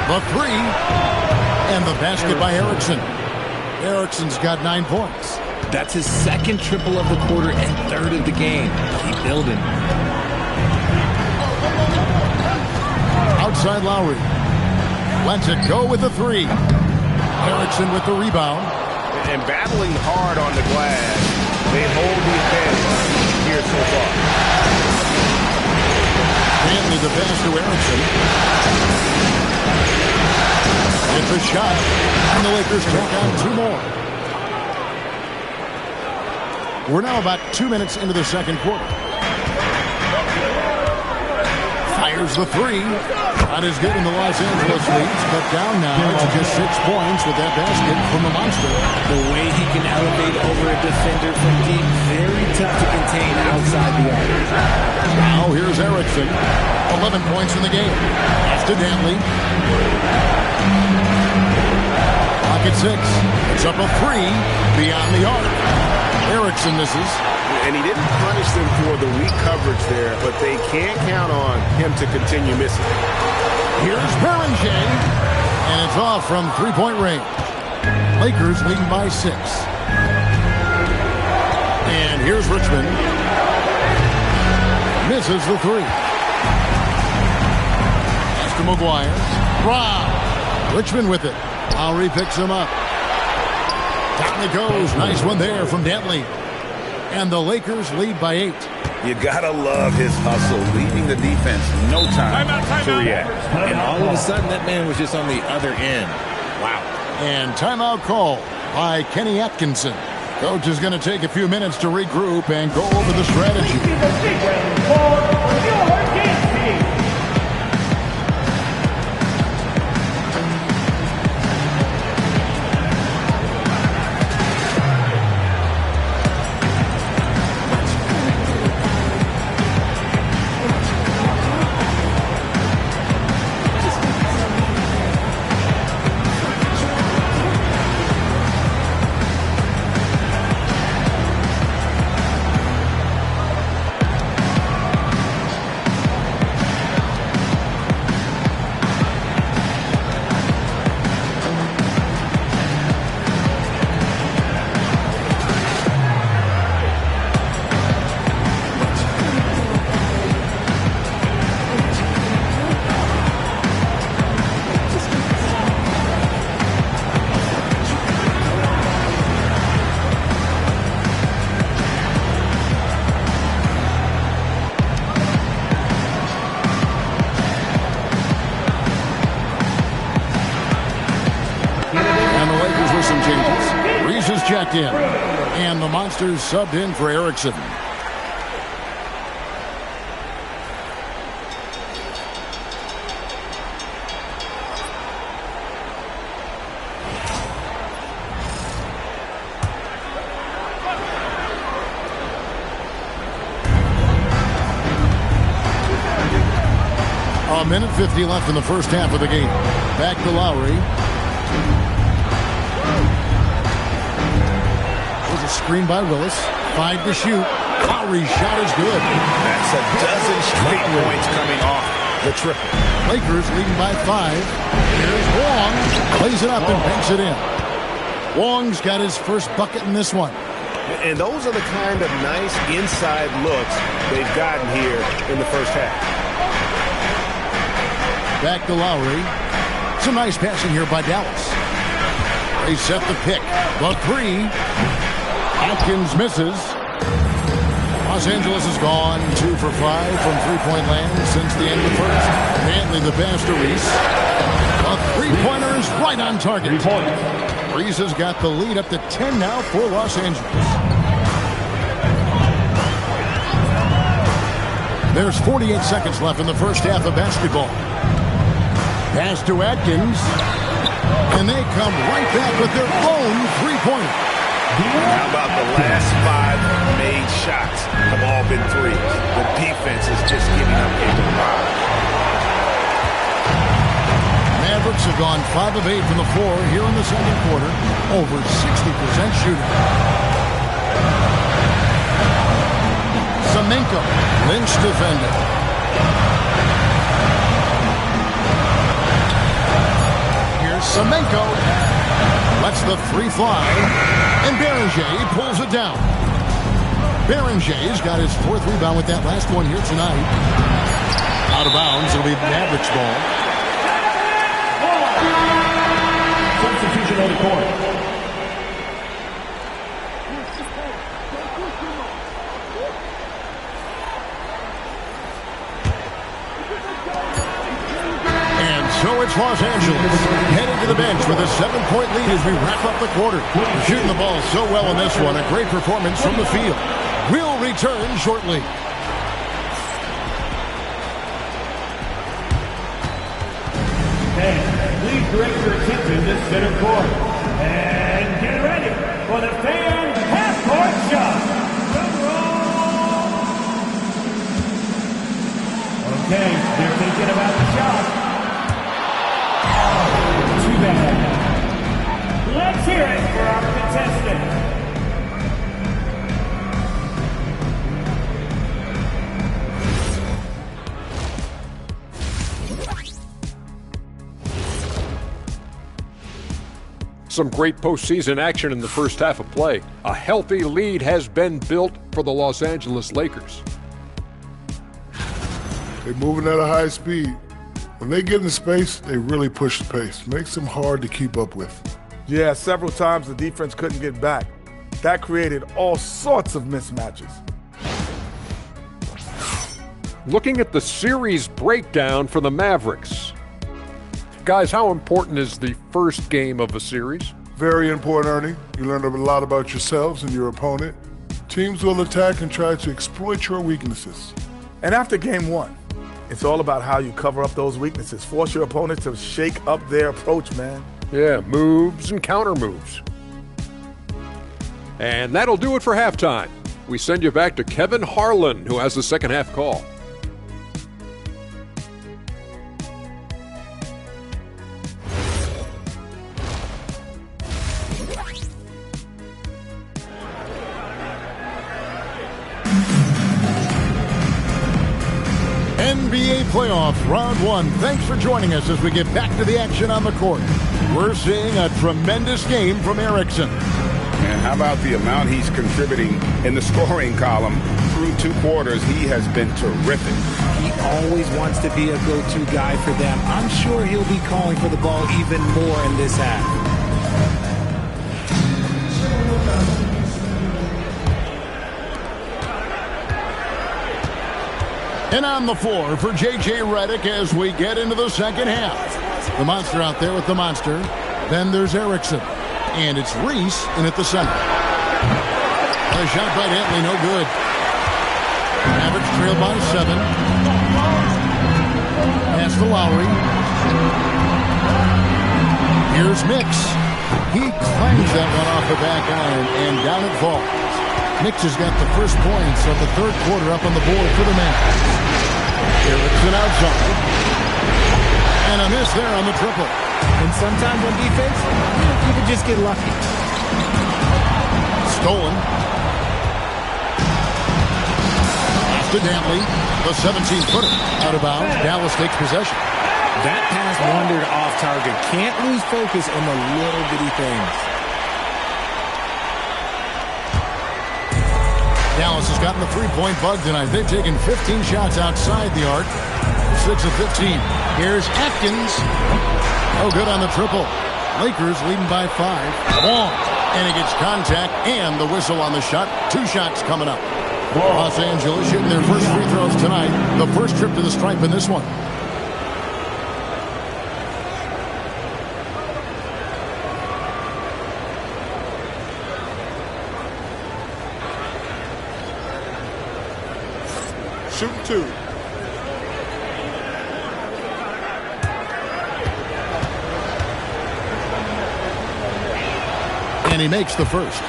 S11: The three. And the basket by Erickson. Erickson's got 9 points.
S13: That's his second triple of the quarter and third of the game. Keep building.
S11: Outside Lowry. Lets it go with the three. Erickson with the rebound.
S14: And battling hard on the glass, they hold the advantage here so far.
S11: Dantley the pass to Erickson. It's a shot, and the Lakers tack on 2 more. We're now about 2 minutes into the second quarter. Fires the three. Not as good in the Los Angeles leads, but down now to just 6 points with that basket from the Monster.
S13: The way he can elevate over a defender from deep, very tough to contain outside the arc.
S11: Now here's Erickson. 11 points in the game. Pass to Dantley. Clock at 6. It's up a 3 beyond the arc. Erickson misses.
S14: And he didn't punish them for the weak coverage there, but they can't count on him to continue missing.
S11: Here's Beringer. And it's off from 3-point range. Lakers leading by 6. And here's Richmond. Misses the 3. Pass to McGuire. Rob. Richmond with it. Lowry picks him up. Down it goes. Nice one there from Dantley. And the Lakers lead by 8.
S15: You gotta love his hustle, leaving the defense no time to react.
S13: And all of a sudden, that man was just on the other end. Wow.
S11: And timeout call by Kenny Atkinson. Coach is going to take a few minutes to regroup and go over the strategy. Checked in, and the Monsters subbed in for Erickson. A minute 50 left in the first half of the game. Back to Lowry. Screen by Willis. 5 to shoot. Lowry's shot is good.
S15: That's a dozen straight points coming off the triple.
S11: Lakers leading by 5. Here's Wong. Plays it up and banks it in. Wong's got his first bucket in this one.
S14: And those are the kind of nice inside looks they've gotten here in the first half.
S11: Back to Lowry. Some nice passing here by Dallas. They set the pick. The 3. Atkins misses. Los Angeles has gone 2 for 5 from three-point land since the end of the first. Dantley the pass to Reese. A three-pointer is right on target. Reese has got the lead up to 10 now for Los Angeles. There's 48 seconds left in the first half of basketball. Pass to Atkins. And they come right back with their own three-pointer.
S15: How about the last 5 made shots have all been threes? The defense is just giving up a barrage.
S11: Mavericks have gone 5 of 8 from the floor here in the second quarter. Over 60% shooting. Semenko. Lynch defended. Here's Semenko. Lets the 3 fly. And Beringer pulls it down. Berenger's got his 4th rebound with that last one here tonight. Out of bounds. It'll be Mavericks ball.
S3: Substitution on the court.
S11: And so it's Los Angeles heading to the bench with a 7-point lead as we wrap up the quarter. Shooting the ball so well in this one. A great performance from the field. We'll return shortly.
S3: Please direct your attention to center court. And get ready for the fan half-court shot. Okay, they're thinking about the shot. Too bad. Let's hear it for our contestant.
S5: Some great postseason action in the first half of play. A healthy lead has been built for the Los Angeles Lakers.
S6: They're moving at a high speed. When they get in space, they really push the pace. Makes them hard to keep up with.
S7: Yeah, several times the defense couldn't get back. That created all sorts of mismatches.
S5: Looking at the series breakdown for the Mavericks. Guys, how important is the first game of a series?
S6: Very important, Ernie. You learn a lot about yourselves and your opponent. Teams will attack and try to exploit your weaknesses.
S7: And after game 1, it's all about how you cover up those weaknesses. Force your opponent to shake up their approach, man.
S5: Yeah, moves and counter moves. And that'll do it for halftime. We send you back to Kevin Harlan, who has the second half call.
S11: NBA playoffs, round 1. Thanks for joining us as we get back to the action on the court. We're seeing a tremendous game from Erickson.
S14: And how about the amount he's contributing in the scoring column? Through 2 quarters, he has been terrific.
S13: He always wants to be a go-to guy for them. I'm sure he'll be calling for the ball even more in this half.
S11: And on the floor for J.J. Redick as we get into the second half. The monster out there with the monster. Then there's Erickson. And it's Reese in at the center. A shot by Dantley, no good. Mavericks trail by 7. Pass to Lowry. Here's Mix. He clangs that one off the back iron, and down it falls. Mix has got the first points of the third quarter up on the board for the Mavericks. Erickson outside. And a miss there on the triple.
S13: And sometimes on defense, you can just get lucky.
S11: Stolen. Pass to Dantley. The 17-footer. Out of bounds. Dallas takes possession.
S13: That pass wandered off target. Can't lose focus on the little bitty things.
S11: Dallas has gotten the three-point bug tonight. They've taken 15 shots outside the arc. 6 of 15. Here's Atkins. Oh, good on the triple. Lakers leading by 5. Long. And he gets contact and the whistle on the shot. 2 shots coming up. Los Angeles shooting their first free throws tonight. The first trip to the stripe in this one.
S6: Shoot 2.
S11: And he makes the first.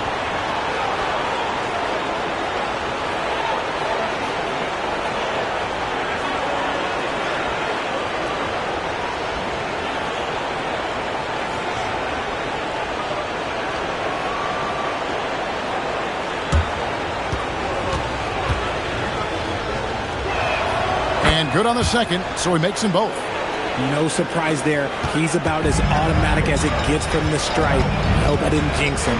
S11: And good on the second, so he makes them both.
S13: No surprise there. He's about as automatic as it gets from the stripe. I hope I didn't jinx him.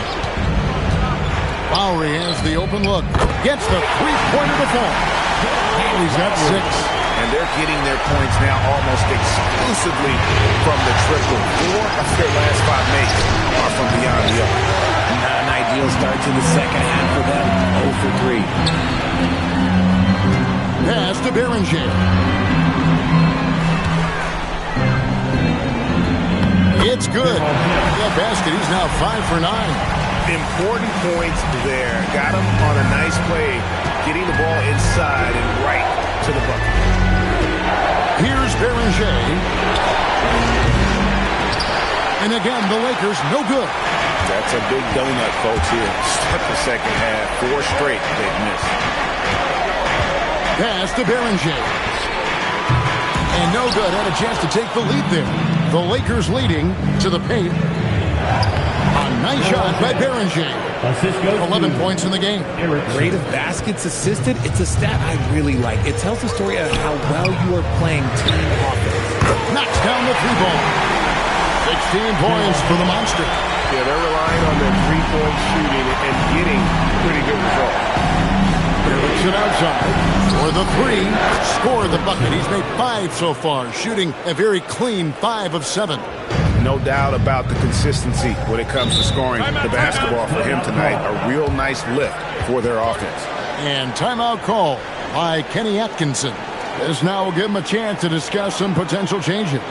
S11: Lowry has the open look. Gets the three-pointer to fall. He's got 6.
S14: And they're getting their points now almost exclusively from the triple. 4 of their last 5 makes are from beyond the arc.
S13: Not an ideal start to the second half for them. 0 for 3.
S11: Pass to Beringer. It's good. That basket, he's now 5 for 9.
S14: Important points there. Got him on a nice play, getting the ball inside and right to the bucket.
S11: Here's Beringer. And again, the Lakers, no good.
S14: That's a big donut, folks, here. Start the second half. 4 straight they've missed.
S11: Pass to Beringer. And no good. Had a chance to take the lead there. The Lakers leading to the paint. A nice shot by Beringer. 11 points in the game.
S13: Rate of baskets assisted, it's a stat I really like. It tells the story of how well you are playing team offense.
S11: Knocks down the 3-ball. 16 points for the Monster.
S14: Yeah, they're relying on their 3-point shooting and getting pretty good results.
S11: Looks it outside for the 3. Score the bucket. He's made 5 so far, shooting a very clean 5 of 7.
S14: No doubt about the consistency when it comes to scoring the basketball for him tonight. A real nice lift for their offense.
S11: And timeout call by Kenny Atkinson. This now will give him a chance to discuss some potential changes.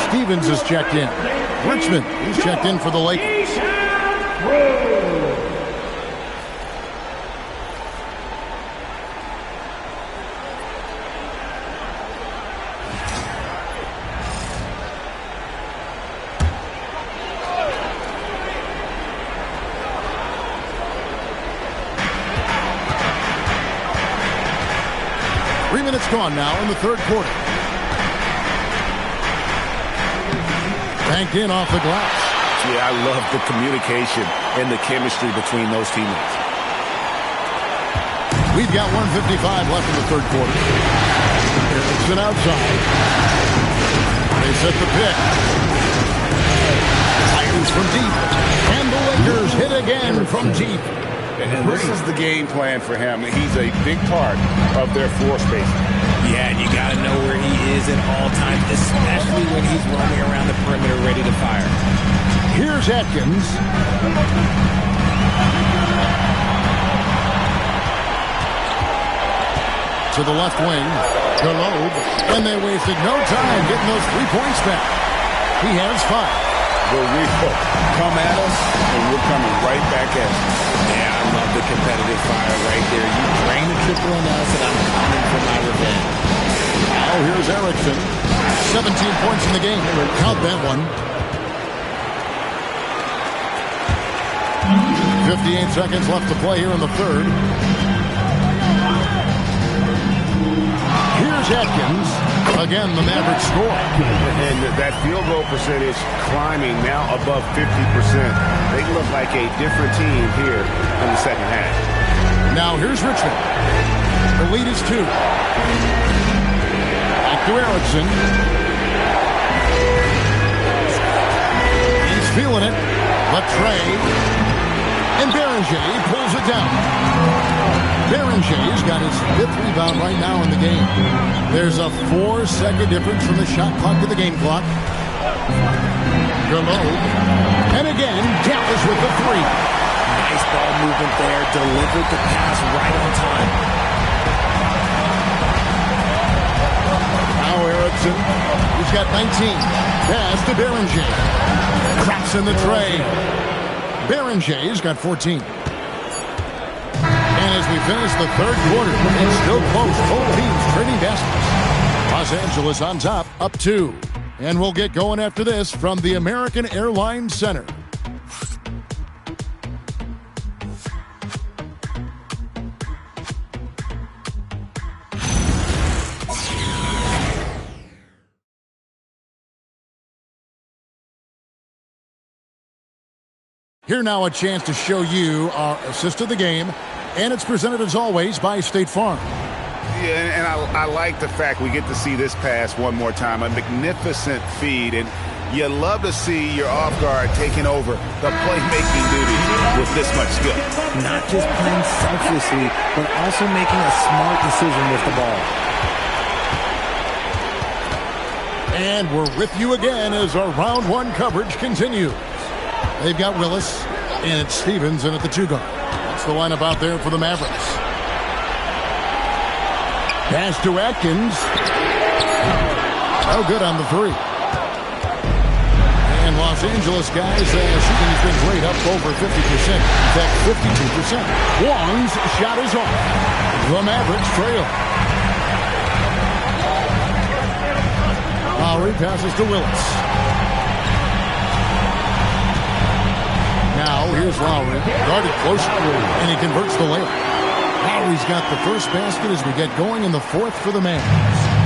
S11: Stevens is checked in. Richmond is checked in for the Lakers. Three minutes gone now in the third quarter. Banked in off the glass.
S14: Yeah, I love the communication and the chemistry between those teammates.
S11: We've got 1:55 left in the third quarter. It's an outside. They set the pick. Titans from deep. And the Lakers hit again from deep.
S14: And this is the game plan for him. He's a big part of their floor spacing.
S13: Yeah, and you got to know where he is at all times, especially when he's roaming around the perimeter ready to fire.
S11: Here's Atkins. To the left wing. Galobe. And they wasted no time getting those 3 points back. He has 5.
S14: The real come at us, and we're coming right back at you.
S13: Yeah, I love the competitive fire right there. You drain the triple on us, and I'm coming for my revenge.
S11: Now here's Erickson. 17 points in the game. Count that one. 58 seconds left to play here in the third. Here's Atkins. Again, the Mavericks score.
S14: And that field goal percentage climbing now above 50%. They look like a different team here in the second half.
S11: Now here's Richmond. The lead is 2. to Erickson. He's feeling it. Latrey. And Beringer pulls it down. Berenger's got his 5th rebound right now in the game. There's a 4-second difference from the shot clock to the game clock. Gallo. And again, Dallas with the 3.
S13: Nice ball movement there. Delivered the pass right on time.
S11: Now Erickson. He's got 19. Pass to Beringer. Cracks in the tray. Berenger's got 14. And as we finish the 3rd quarter, it's still close. Both teams trading baskets. Los Angeles on top, up 2. And we'll get going after this from the American Airlines Center. Here now a chance to show you our assist of the game, and it's presented as always by State Farm.
S14: Yeah, and I like the fact we get to see this pass one more time. A magnificent feed, and you love to see your off guard taking over the playmaking duties with this much skill.
S13: Not just playing selflessly, but also making a smart decision with the ball.
S11: And we're with you again as our round 1 coverage continues. They've got Willis, and it's Stevens in at the 2 guard. That's the lineup out there for the Mavericks. Pass to Atkins. No good on the 3. And Los Angeles guys shooting has been great, up over 50%. In fact, 52%. Wong's shot is off. The Mavericks trail. Lowry passes to Willis. Now, here's Lowry, guarded closely, and he converts the layup. Lowry's got the first basket as we get going in the 4th for the Mavs.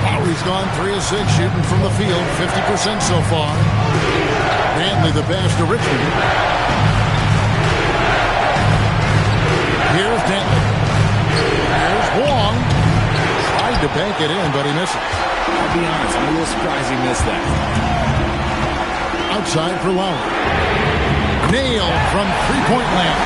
S11: Lowry's gone 3 of 6 shooting from the field, 50% so far. Brantley the pass to Richmond. Here's Dantley. Here's Wong. Tried to bank it in, but he misses.
S13: I'll be honest, I'm a little surprised he missed that.
S11: Outside for Lowry. Nailed from 3-point land.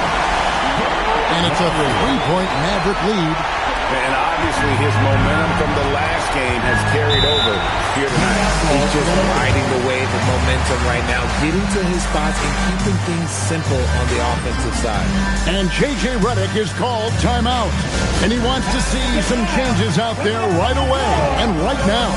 S11: And it's a 3-point Maverick lead.
S14: And obviously his momentum from the last game has carried over here tonight.
S13: He's just riding the wave of momentum right now, getting to his spots and keeping things simple on the offensive side.
S11: And J.J. Redick is called timeout. And he wants to see some changes out there right away and right now.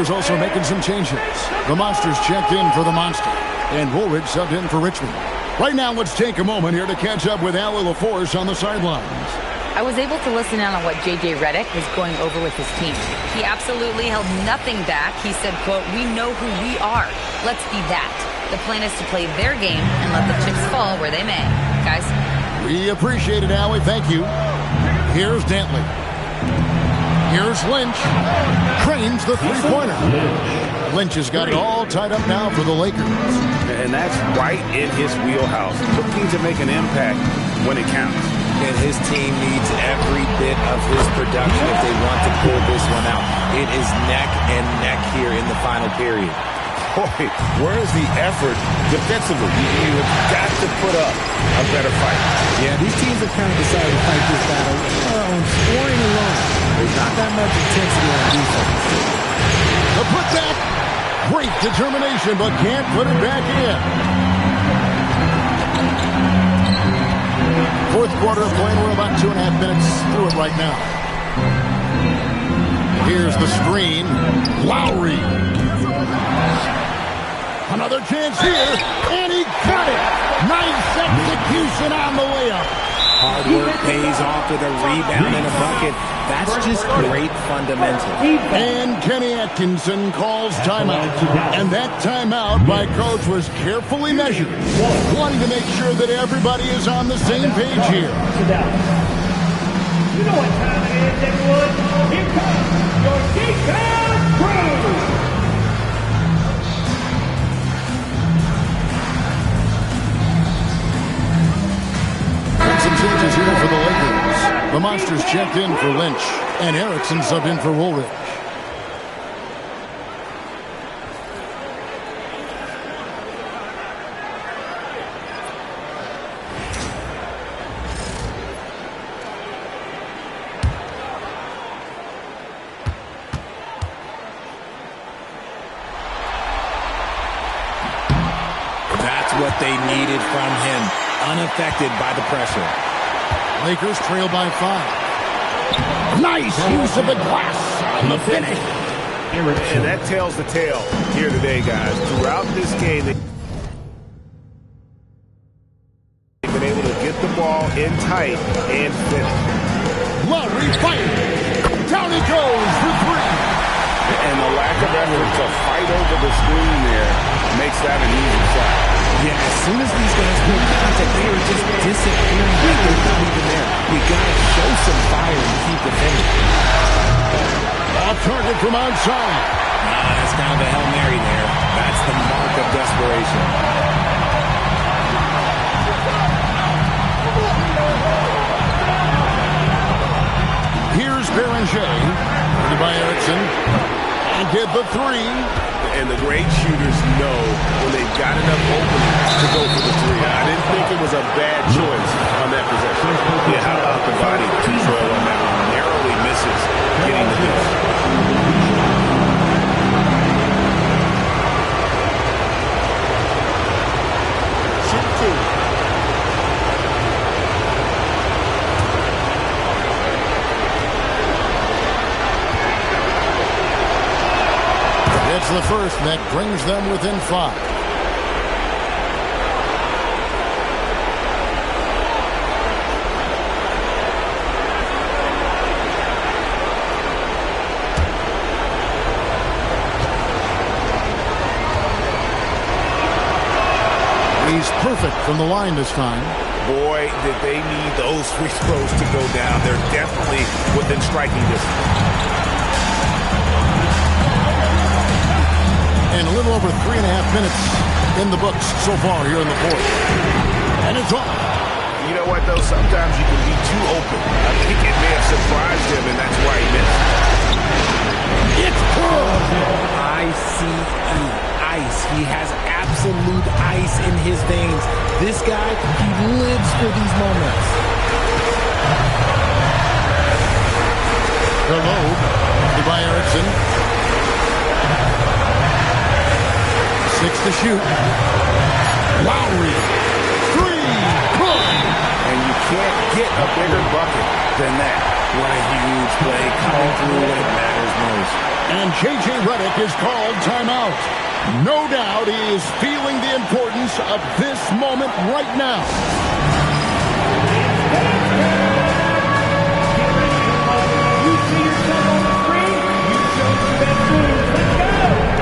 S11: Also making some changes. The Monsters checked in for the Monster, and Woolridge subbed in for Richmond. Right now, let's take a moment here to catch up with Allie LaForce on the sidelines.
S8: I was able to listen in on what J.J. Redick was going over with his team. He absolutely held nothing back. He said, quote, "We know who we are. Let's be that. The plan is to play their game and let the chips fall where they may." Guys?
S11: We appreciate it, Allie. Thank you. Here's Dantley. Here's Lynch. Cranes the 3-pointer. Lynch has got it all tied up now for the Lakers.
S14: And that's right in his wheelhouse. Looking to make an impact when it counts.
S13: And his team needs every bit of his production if they want to pull this one out. It is neck and neck here in the final period.
S15: Boy, where's the effort defensively? You have got to put up a
S14: a better fight.
S13: Yeah, these teams have kind of decided to fight this battle on scoring alone. There's not that much intensity on defense.
S11: The putback. Great determination, but can't put it back in. Fourth quarter of play. We're about 2.5 minutes through it right now. Here's the screen. Lowry. Another chance here, and he got it. Nice execution on the layup.
S13: Hard work pays off with a rebound and a bucket. That's just great fundamentals.
S11: And Kenny Atkinson calls timeout. And that timeout by Coach was carefully measured, wanting to make sure that everybody is on the same page here.
S3: You know what time it is, everyone. Here comes your defense crew.
S11: Some changes here for the Lakers. The Monsters checked in for Lynch, and Erickson subbed in for Woolridge.
S13: That's what they needed from him. Unaffected by the pressure.
S11: Lakers trail by 5. Nice use of the glass on the finish.
S14: And that tells the tale here today, guys. Throughout this game, they've been able to get the ball in tight and finish.
S11: Lowry fighting. Down he goes for 3.
S14: And the lack of effort to fight over the screen there makes that an easy shot.
S13: Yeah, as soon as these guys put contact, they are just disappearing like they're not even there. We gotta show some fire and keep defending.
S11: Off target from outside.
S13: That's kind of a Hail Mary there. That's the mark of desperation.
S11: Here's Beringer. By Erickson. And get the 3.
S14: And the great shooters know when they've got enough opening to go for the 3. I didn't think it was a bad choice on that possession. Yeah, how about the body control on that one? Narrowly misses getting the miss.
S11: It's the first that brings them within 5. He's perfect from the line this time.
S14: Boy, did they need those free throws to go down. They're definitely within striking distance.
S11: And a little over 3.5 minutes in the books so far here in the fourth. And it's off.
S14: You know what, though? Sometimes you can be too open. I think it may have surprised him, and that's why he missed.
S11: It's good.
S13: Ice. He has absolute ice in his veins. This guy, he lives for these moments.
S11: Loeb, by Erickson. 6 to shoot. Lowry. 3.
S14: And you can't get a bigger bucket than that.
S13: What a huge play coming through when it matters most.
S11: And J.J. Redick is called timeout. No doubt he is feeling the importance of this moment right now.
S3: You see yourself on the screen, you show your best moves. Let's go!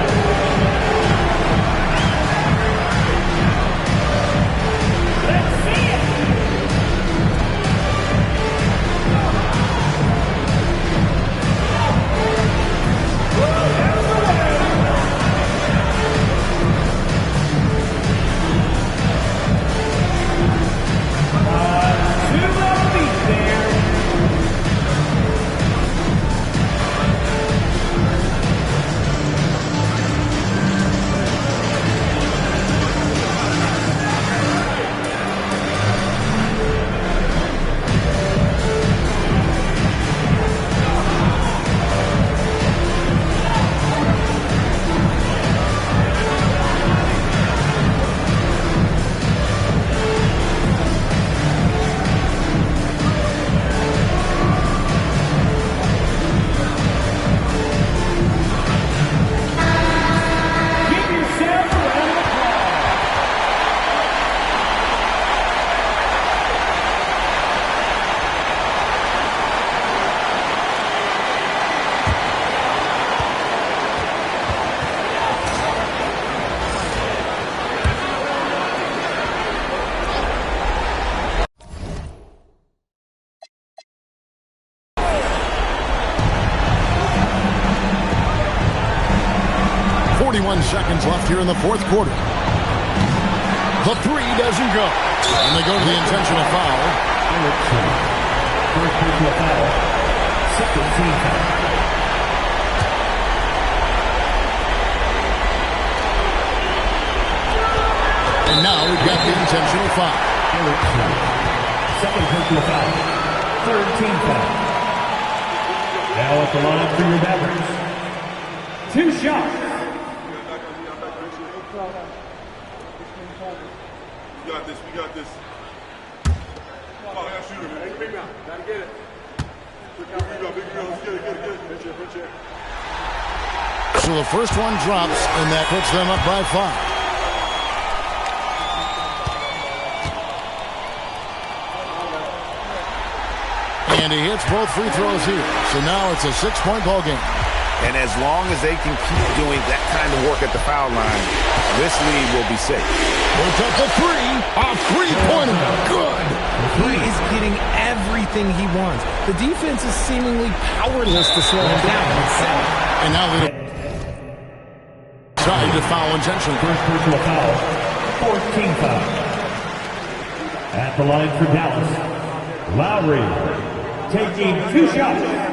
S11: seconds left here in the fourth quarter. The three doesn't go. And they go to the intentional foul.
S3: First personal foul. Second team foul.
S11: And now we've got the intentional foul.
S3: Second personal foul. Third team foul. Now at the line for your Mavericks. 2 shots.
S6: We got this. We got this. Come on, I got shooter, man. Big man. Gotta get it. Big man. Let's get it. Good check.
S11: So the first one drops, and that puts them up by 5. And he hits both free throws here. So now it's a 6-point ball game.
S14: And as long as they can keep doing that kind of work at the foul line, this lead will be safe.
S11: Puts up the three. A three-pointer. Good.
S13: He is getting everything he wants. The defense is seemingly powerless to slow him down.
S11: And now they try to foul intentionally.
S3: First personal foul. Fourth team foul. At the line for Dallas, Lowry taking 2 shots.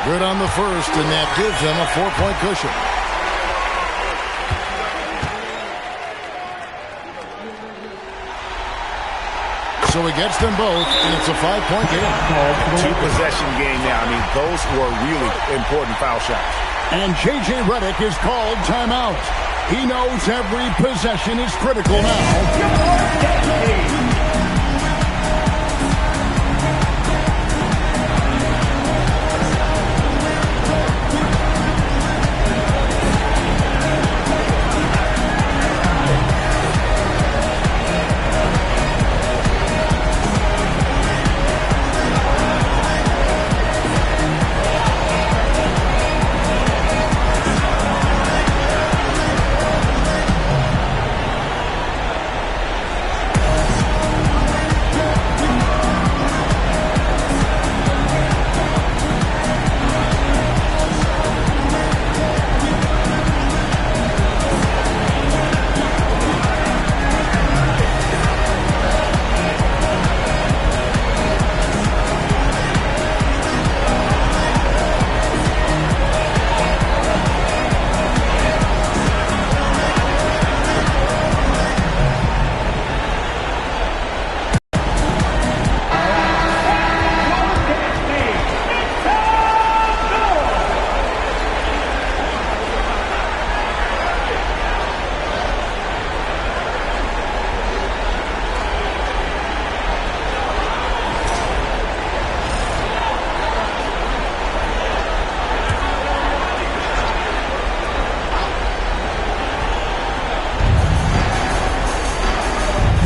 S11: Good on the first, and that gives them a 4-point cushion. So he gets them both, and it's a 5-point game.
S14: 2-possession game now. I mean, those were really important foul shots.
S11: And J.J. Redick is called timeout. He knows every possession is critical now.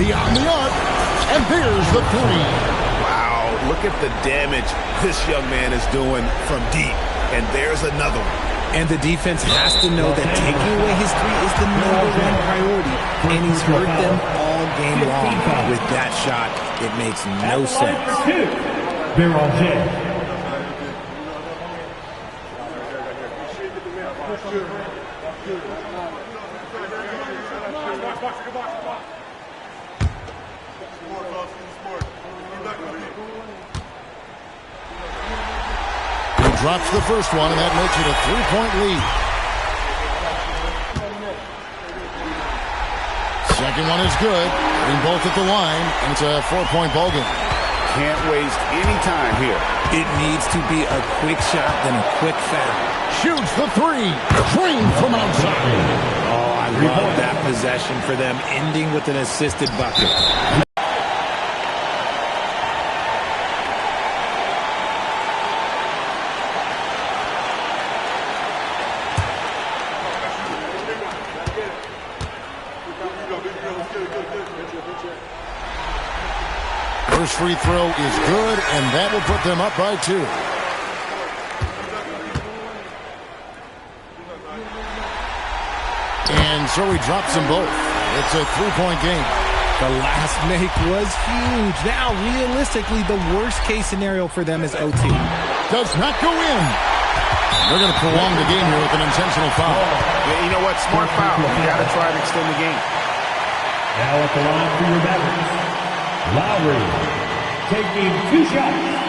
S11: Beyond the arc, and there's the three.
S14: Wow, look at the damage this young man is doing from deep. And there's another one.
S13: And the defense has to know that taking away his three is the #1 priority. And he's hurt them all game long. With that shot, it makes no sense.
S11: He drops the first one, and that makes it a 3-point lead. Second one is good. Hitting both at the line, and it's a 4-point ball game.
S14: Can't waste any time here.
S13: It needs to be a quick shot, then a quick foul.
S11: Shoots the three. Drained from outside.
S13: Oh, I love that possession for them, ending with an assisted bucket.
S11: First free throw is good, and that will put them up by 2. And so he drops them both. It's a 3-point game.
S13: The last make was huge. Now, realistically, the worst-case scenario for them is OT.
S11: Does not go in. They're going to prolong the game here with an intentional foul.
S14: Yeah, you know what? Smart foul. You got to try to extend the game.
S3: Now at the line for your Mavericks, Lowry taking 2 shots.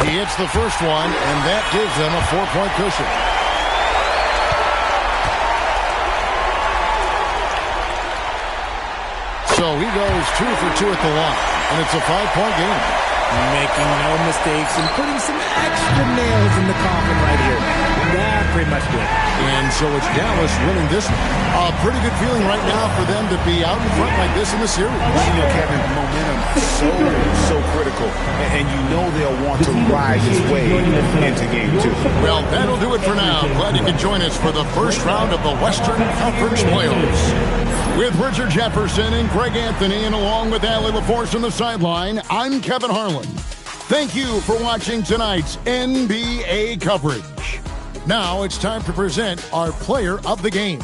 S11: He hits the first one, and that gives them a 4-point cushion. So he goes 2 for 2 at the line, and it's a 5-point game.
S13: Making no mistakes and putting some extra nails in the coffin right here. That pretty much did.
S11: And so it's Dallas winning this one. A pretty good feeling right now for them to be out in front like this in the series.
S14: You know, Kevin, momentum so critical. And you know they'll want to ride this wave into game 2.
S11: Well, that'll do it for now. Glad you could join us for the first round of the Western Conference Playoffs. With Richard Jefferson and Greg Anthony, and along with Allie LaForce on the sideline, I'm Kevin Harlan. Thank you for watching tonight's NBA coverage. Now it's time to present our player of the game.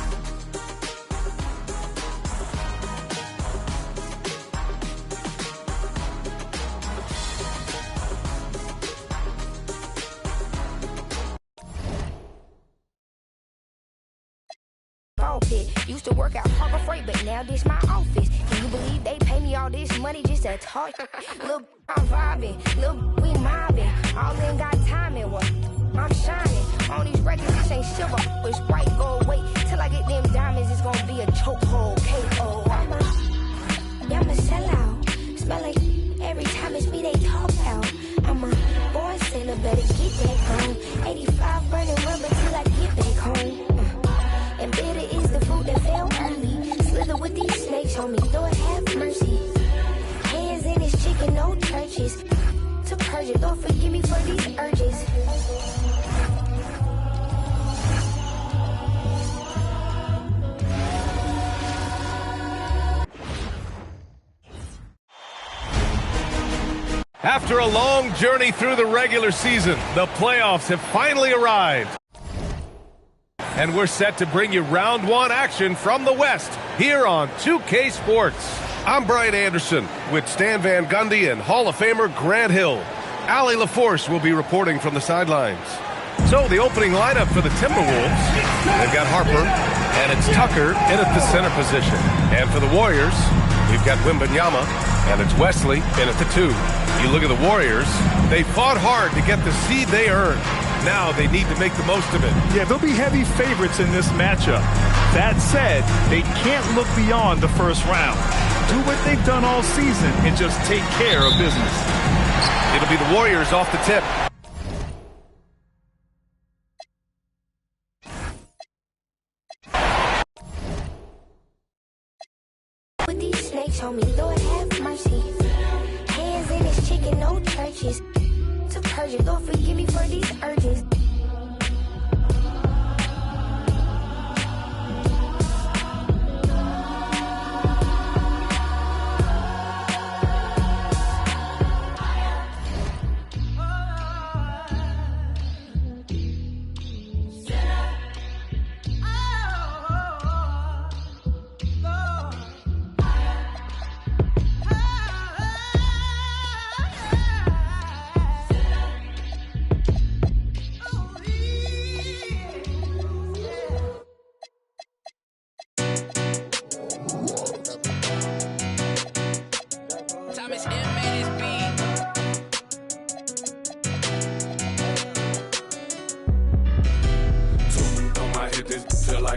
S16: Used to work out Harbor Freight, but now this my office. Can you believe they pay me all this money just to talk? Look, I'm vibing, look, we mobbing. All in got timing, what? I'm shining. On these records, this ain't silver, it's bright gold. Wait till I get them diamonds, it's gonna be a chokehold. KO. I'm a sellout. Smell like every time it's me they talk out. I'm a born sinner, better get that gone. 85 burning rubber till I get back home. And bitter is the food that fell early. Slither with these snakes on me, Lord have mercy. Hands in his chicken, no churches. To purge it, Lord forgive me for these urges.
S1: After a long journey through the regular season, the playoffs have finally arrived. And we're set to bring you round 1 action from the West here on 2K Sports. I'm Brian Anderson with Stan Van Gundy and Hall of Famer Grant Hill. Allie LaForce will be reporting from the sidelines. So the opening lineup for the Timberwolves, they've got Harper, and it's Tucker in at the center position. And for the Warriors, we've got Wembanyama, and it's Wesley in at the 2. You look at the Warriors, they fought hard to get the seed they earned. Now they need to make the most of it.
S2: Yeah, they'll be heavy favorites in this matchup. That said, they can't look beyond the first round. Do what they've done all season and just take care of business.
S1: It'll be the Warriors off the tip.
S16: With these snakes on me, Lord have mercy. Hands in his chicken, no churches. To purge it, Lord forgive me for these urges.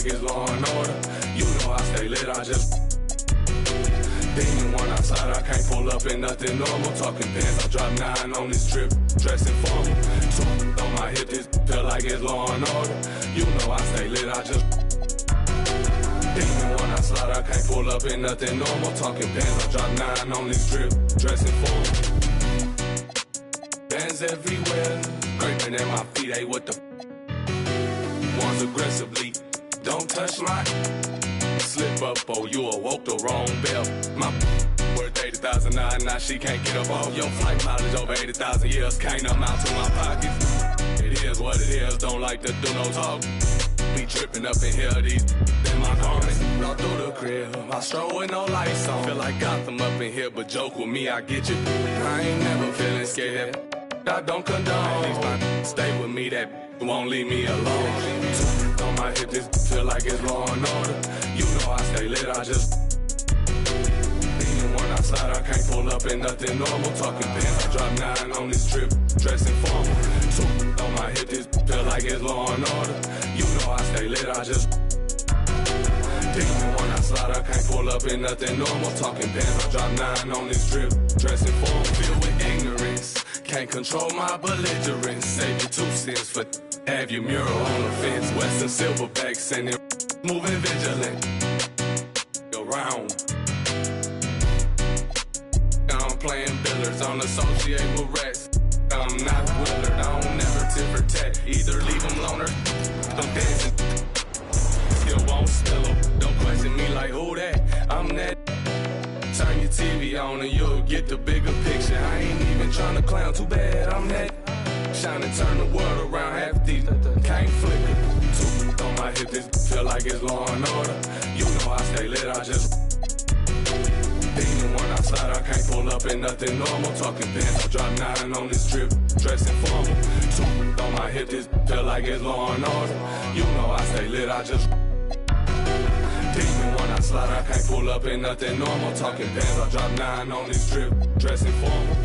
S17: like it's Law and Order. You know I stay lit, I just demon one outside, I can't pull up in nothing normal. Talking pants, I drop 9 on this trip, dressing formal. Two on my hip, this feel like it's Law and Order. You know I stay lit, I just demon one outside, I can't pull up in nothing normal. Talking pants, I drop 9 on this trip, dressing formal. Bands everywhere, scraping at my feet, hey, what the aggressively. Don't touch my slip up, or you awoke the wrong bell. My worth 80,000 now she can't get up off your flight mileage over 80,000 years. Can't amount to my pockets. It is what it is, don't like to do no talk. Be tripping up in here, these in my garments. All through the crib, I stroll with no lights on. Feel like Gotham up in here, but joke with me, I get you. I ain't never feeling scared. I don't condone. These my stay with me, that won't leave me alone. On my hip, this feel like it's law and order. You know I stay lit, I just even when I slide, I can't pull up in nothing normal. Talking pants, I drop 9 on this trip, dressing formal. So on my hip, this feel like it's law and order. You know I stay lit, I just even when I slide, I can't pull up in nothing normal. Talking pants, I drop 9 on this trip, dressing formal. Filled with ignorance, can't control my belligerence. Save your 2 cents for have your mural on the fence. Western silverbacks and it moving vigilant around. I'm playing billiards, don't associate with rats. I'm not Willard, I don't never tip or tat. Either leave them alone or I'm dancing. Still won't spill them. Don't question me like who that? I'm that. Turn your TV on and you'll get the bigger picture. I ain't even trying to clown, too bad I'm that. Shine and turn the world around, half these can't flicker. 2 on my hip, this feel like it's law and order. You know I stay lit, I just even when I slide, I can't pull up in nothing normal. Talking pants, I drop 9 on this trip, dressing formal. 2 on my hip, this feel like it's law and order. You know I stay lit, I just even when I slide, I can't pull up in nothing normal. Talking pants, I drop 9 on this trip, dressing formal.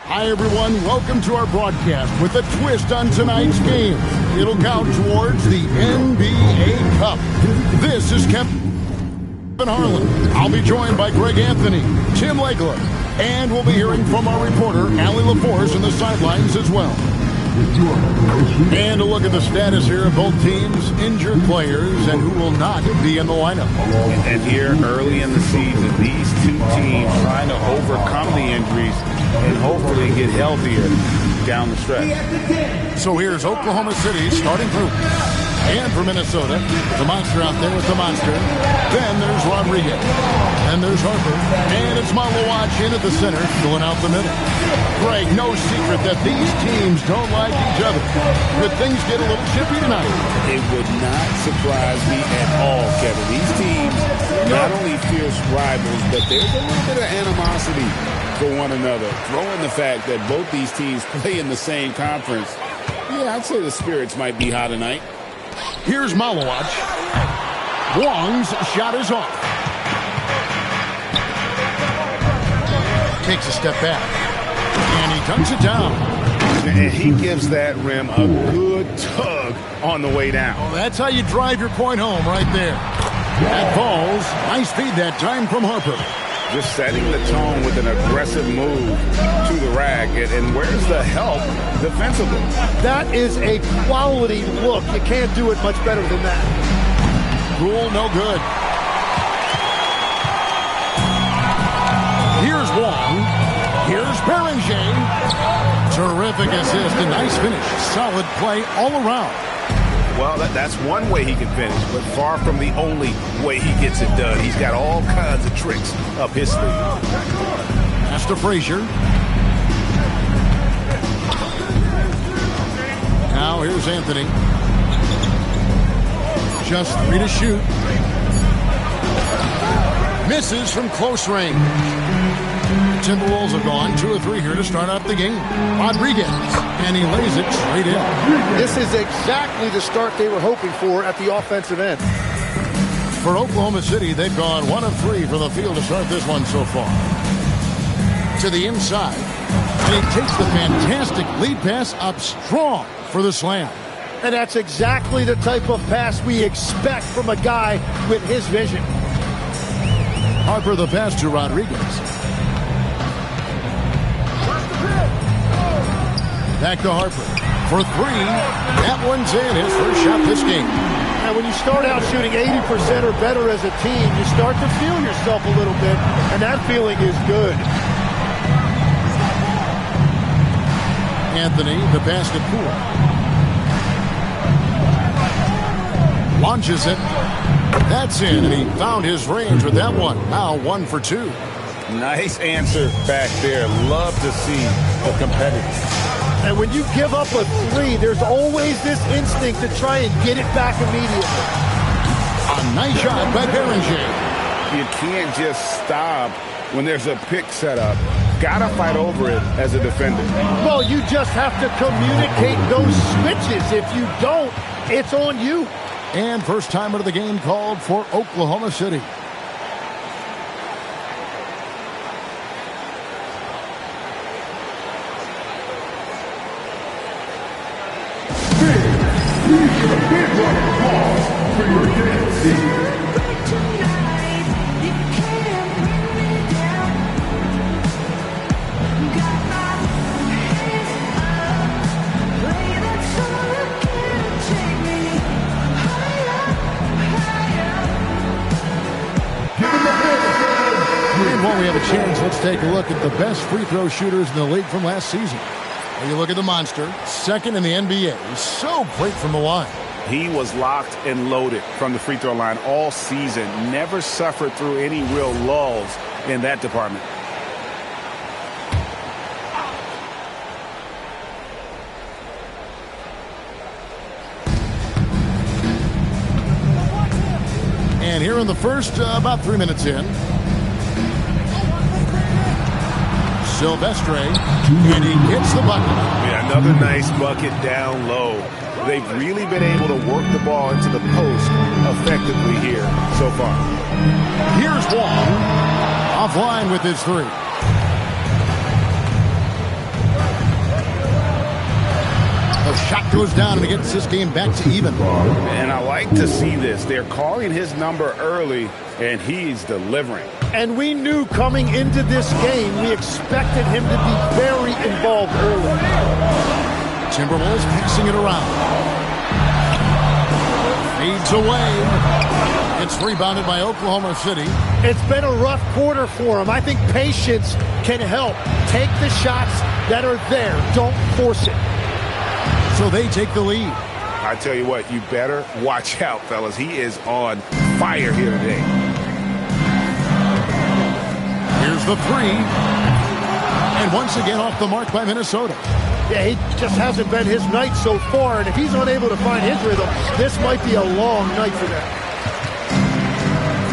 S11: Hi, everyone. Welcome to our broadcast with a twist on tonight's game. It'll count towards the NBA Cup. This is Kevin Harlan. I'll be joined by Greg Anthony, Tim Legler, and we'll be hearing from our reporter, Allie LaForce, on the sidelines as well. And a look at the status here of both teams, injured players, and who will not be in the lineup.
S14: And here early in the season, these 2 teams trying to overcome the injuries and hopefully get healthier down the stretch.
S11: So here's Oklahoma City's starting group. And for Minnesota, the monster out there with the monster. Then there's Rodriguez. And there's Harper. And it's Malawach in at the center, filling out the middle. Greg, no secret that these teams don't like each other. Could things get a little chippy tonight?
S12: It would not surprise me at all, Kevin. These teams, not only fierce rivals, but there's a little bit of animosity for one another. Throw in the fact that both these teams play in the same conference. Yeah, I'd say the spirits might be high tonight.
S11: Here's Malawach. Wong's shot is off. Takes a step back. And he dunks it down.
S14: And he gives that rim a good tug on the way down.
S11: Well, that's how you drive your point home right there. That falls. Nice feed that time from Harper.
S14: Just setting the tone with an aggressive move to the rack. And where's the help defensively?
S18: That is a quality look. You can't do it much better than that.
S11: Rule no good. Here's Wong. Here's Beringer. Terrific assist. A nice finish. Solid play all around.
S14: Well, that's one way he can finish, but far from the only way he gets it done. He's got all kinds of tricks up his sleeve.
S11: Pass to Frazier. Now here's Anthony. Just 3 to shoot. Misses from close range. The Timberwolves have gone 2 of 3 here to start out the game. Rodriguez, and he lays it straight in.
S18: This is exactly the start they were hoping for at the offensive end.
S11: For Oklahoma City, they've gone 1 of 3 from the field to start this one so far. To the inside, and he takes the fantastic lead pass up strong for the slam.
S18: And that's exactly the type of pass we expect from a guy with his vision.
S11: Harper the pass to Rodriguez. Back to Harper for 3. That one's in. His first shot this game.
S18: And when you start out shooting 80% or better as a team, you start to feel yourself a little bit, and that feeling is good.
S11: Anthony, the pass to Poole. Launches it. That's in, and he found his range with that one. Now 1 for 2.
S14: Nice answer back there. Love to see the competitive.
S18: And when you give up a 3, there's always this instinct to try and get it back immediately.
S11: A nice shot by Beringer.
S14: You can't just stop when there's a pick set up. Gotta fight over it as a defender.
S18: Well, you just have to communicate those switches. If you don't, it's on you.
S11: And first timer of the game called for Oklahoma City. While we have a chance, let's take a look at the best free throw shooters in the league from last season. When you look at the monster, second in the NBA, so great from the line.
S14: He was locked and loaded from the free throw line all season. Never suffered through any real lulls in that department.
S11: And here in the first, about 3 minutes in, Silvestre, and he gets the bucket.
S14: Yeah, another nice bucket down low. They've really been able to work the ball into the post effectively here so far.
S11: Here's Wong, offline with his 3. The shot goes down and it gets this game back to even.
S14: And I like to see this. They're calling his number early, and he's delivering.
S18: And we knew coming into this game, we expected him to be very involved early.
S11: Timberwolves passing it around. Feeds away. It's rebounded by Oklahoma City.
S18: It's been a rough quarter for him. I think patience can help. Take the shots that are there. Don't force it.
S11: So they take the lead.
S14: I tell you what, you better watch out, fellas. He is on fire here today.
S11: Here's the 3. And once again off the mark by Minnesota.
S18: Yeah, he just hasn't been his night so far. And if he's unable to find his rhythm, this might be a long night for them.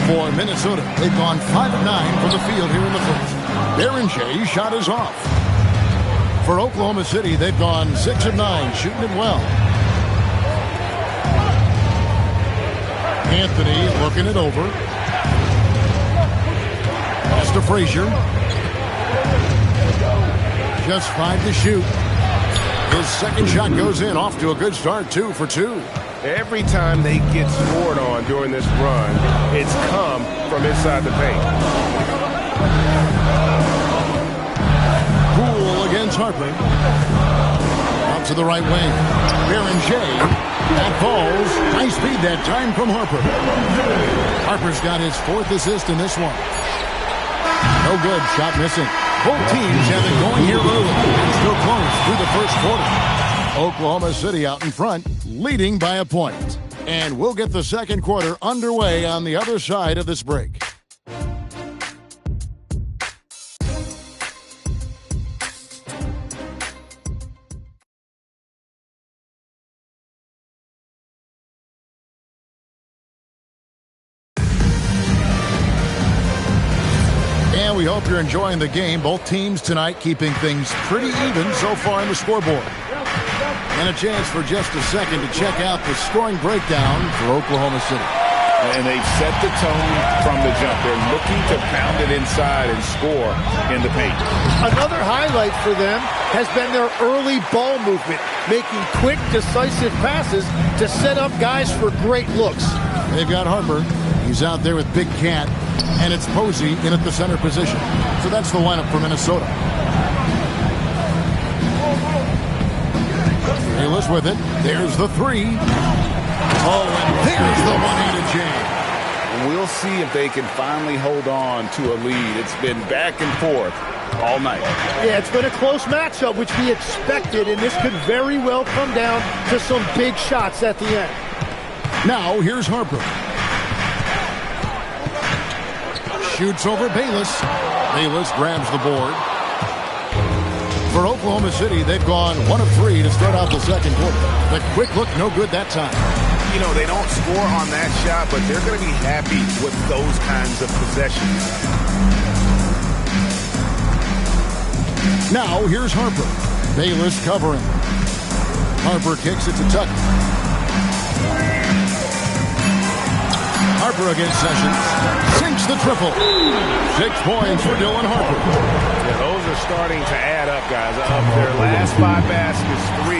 S11: For Minnesota, they've gone 5 of 9 from the field here in the first. Beringer shot is off. For Oklahoma City, they've gone 6 of 9, shooting it well. Anthony looking it over. Pass to Frazier. Just 5 to shoot. His second shot goes in, off to a good start, 2 for 2.
S14: Every time they get scored on during this run, it's come from inside the paint.
S11: Harper. Out to the right wing. Berenger. That falls. High speed that time from Harper. Harper's got his 4th assist in this one. No good. Shot missing. Both teams have it going here early. It's still close through the first quarter. Oklahoma City out in front, leading by a point. And we'll get the second quarter underway on the other side of this break. And we hope you're enjoying the game. Both teams tonight keeping things pretty even so far on the scoreboard. And a chance for just a second to check out the scoring breakdown for Oklahoma City.
S14: And they've set the tone from the jump. They're looking to pound it inside and score in the paint.
S18: Another highlight for them has been their early ball movement, making quick, decisive passes to set up guys for great looks.
S11: They've got Harper. He's out there with Big Cat. And it's Posey in at the center position. So that's the lineup for Minnesota. Bayless with it. There's the 3. Oh, and there's the one-handed jam.
S14: We'll see if they can finally hold on to a lead. It's been back and forth all night.
S18: Yeah, it's been a close matchup, which we expected, and this could very well come down to some big shots at the end.
S11: Now, here's Harper. Shoots over Bayless. Bayless grabs the board. For Oklahoma City, they've gone 1 of 3 to start out the second quarter. The quick look, no good that time.
S14: You know, they don't score on that shot, but they're going to be happy with those kinds of possessions.
S11: Now, here's Harper. Bayless covering. Harper kicks it to Tucker. Harper against Sessions. Sinks the triple. 6 points for Dylan Harper.
S15: Yeah, those are starting to add up, guys. Of their last 5 baskets, 3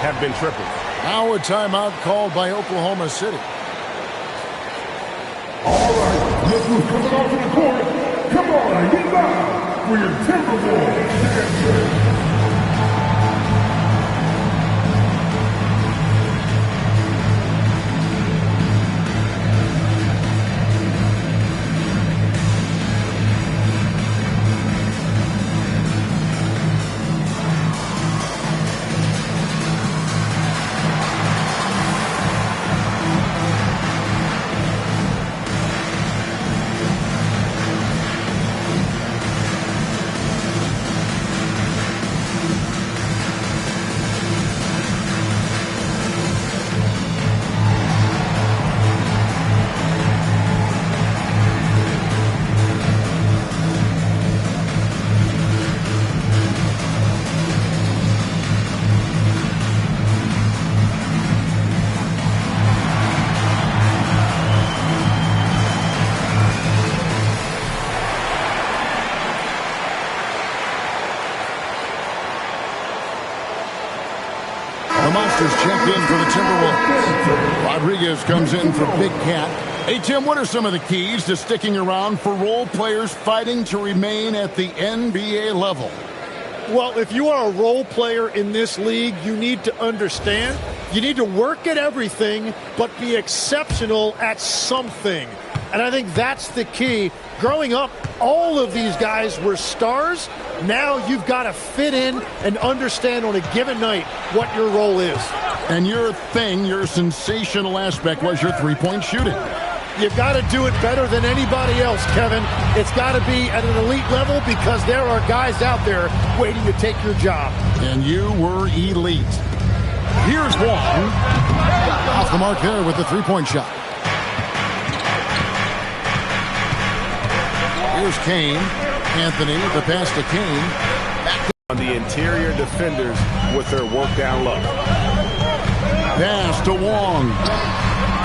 S15: have been tripled.
S11: Now a timeout called by Oklahoma City.
S3: All right, look who's coming off of the court. Come on, get back for your Timberwolves.
S11: Check in for the Timberwolves. Rodriguez comes in for Big Cat. Hey, Tim, what are some of the keys to sticking around for role players fighting to remain at the NBA level?
S18: Well, if you are a role player in this league, you need to understand. You need to work at everything, but be exceptional at something. And I think that's the key. Growing up, all of these guys were stars. Now you've got to fit in and understand on a given night what your role is.
S11: And your thing, your sensational aspect was your three-point shooting.
S18: You've got to do it better than anybody else, Kevin. It's got to be at an elite level because there are guys out there waiting to take your job.
S11: And you were elite. Here's one. Off the mark there with the three-point shot. Here's Kane. Anthony, the pass to Kane. Back
S15: on the interior defenders with their work down low.
S11: Pass to Wong.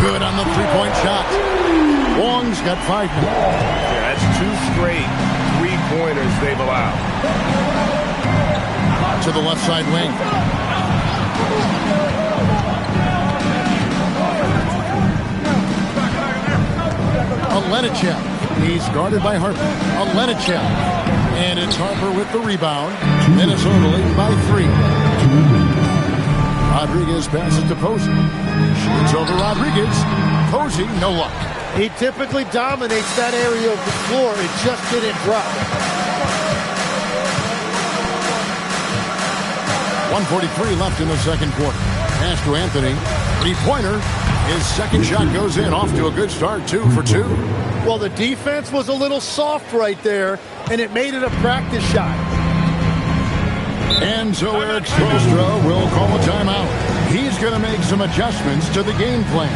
S11: Good on the three-point shot. Wong's got 5 now.
S15: Yeah, that's 2 straight three-pointers they've allowed.
S11: To the left side wing. Olenichek. He's guarded by Harper. Olenichek. And it's Harper with the rebound. Minnesota leading by 3. Rodriguez passes to Posey. Shoots over Rodriguez. Posey, no luck.
S18: He typically dominates that area of the floor. It just didn't drop.
S11: 1:43 left in the second quarter. Pass to Anthony. Three-pointer. His second shot goes in. Off to a good start. 2 for 2.
S18: Well, the defense was a little soft right there, and it made it a practice shot.
S11: And so Eric Spoelstra will call a timeout. He's going to make some adjustments to the game plan.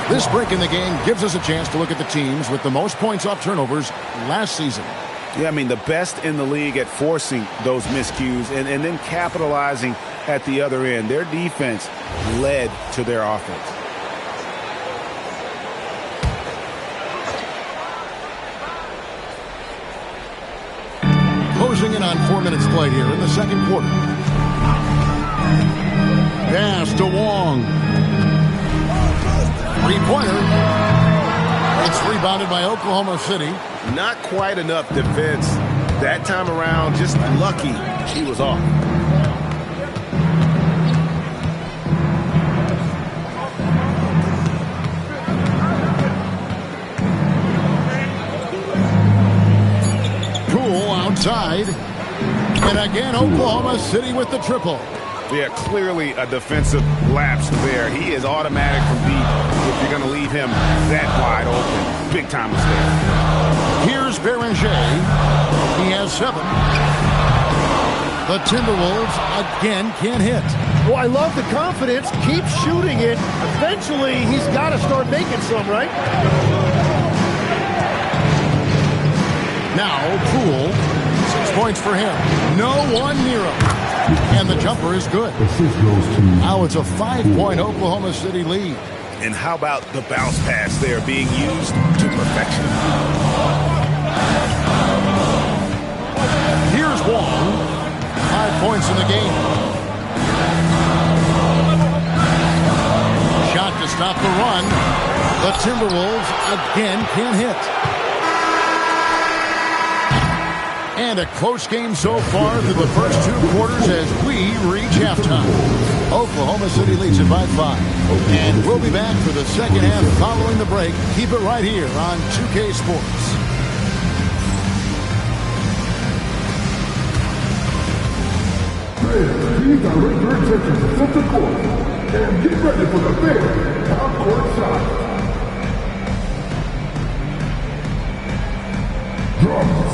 S11: This break in the game gives us a chance to look at the teams with the most points off turnovers last season.
S14: Yeah, I mean, the best in the league at forcing those miscues and then capitalizing at the other end. Their defense led to their offense.
S11: Closing in on 4 minutes played here in the second quarter. Pass to Wong. Three-pointer. It's rebounded by Oklahoma City.
S15: Not quite enough defense that time around. Just lucky he was off.
S11: Poole outside. And again, Oklahoma City with the triple.
S14: Yeah, clearly a defensive lapse there. He is automatic from deep if you're going to leave him that wide open. Big time mistake.
S11: Here's Beranger. He has 7. The Timberwolves again can't hit.
S18: Well, I love the confidence. Keep shooting it. Eventually, he's got to start making some, right?
S11: Now, Poole. 6 points for him. No one near him. And the jumper is good. Now it's a 5-point Oklahoma City lead.
S14: And how about the bounce pass there being used to perfection?
S11: Here's Wong. 5 points in the game. Shot to stop the run. The Timberwolves again can't hit. And a close game so far through the first 2 quarters as we reach halftime. Oklahoma City leads it by 5. And we'll be back for the second half following the break. Keep it right here on 2K Sports.
S6: Please direct your attention to center court and get ready for the big half-court shot. Drums.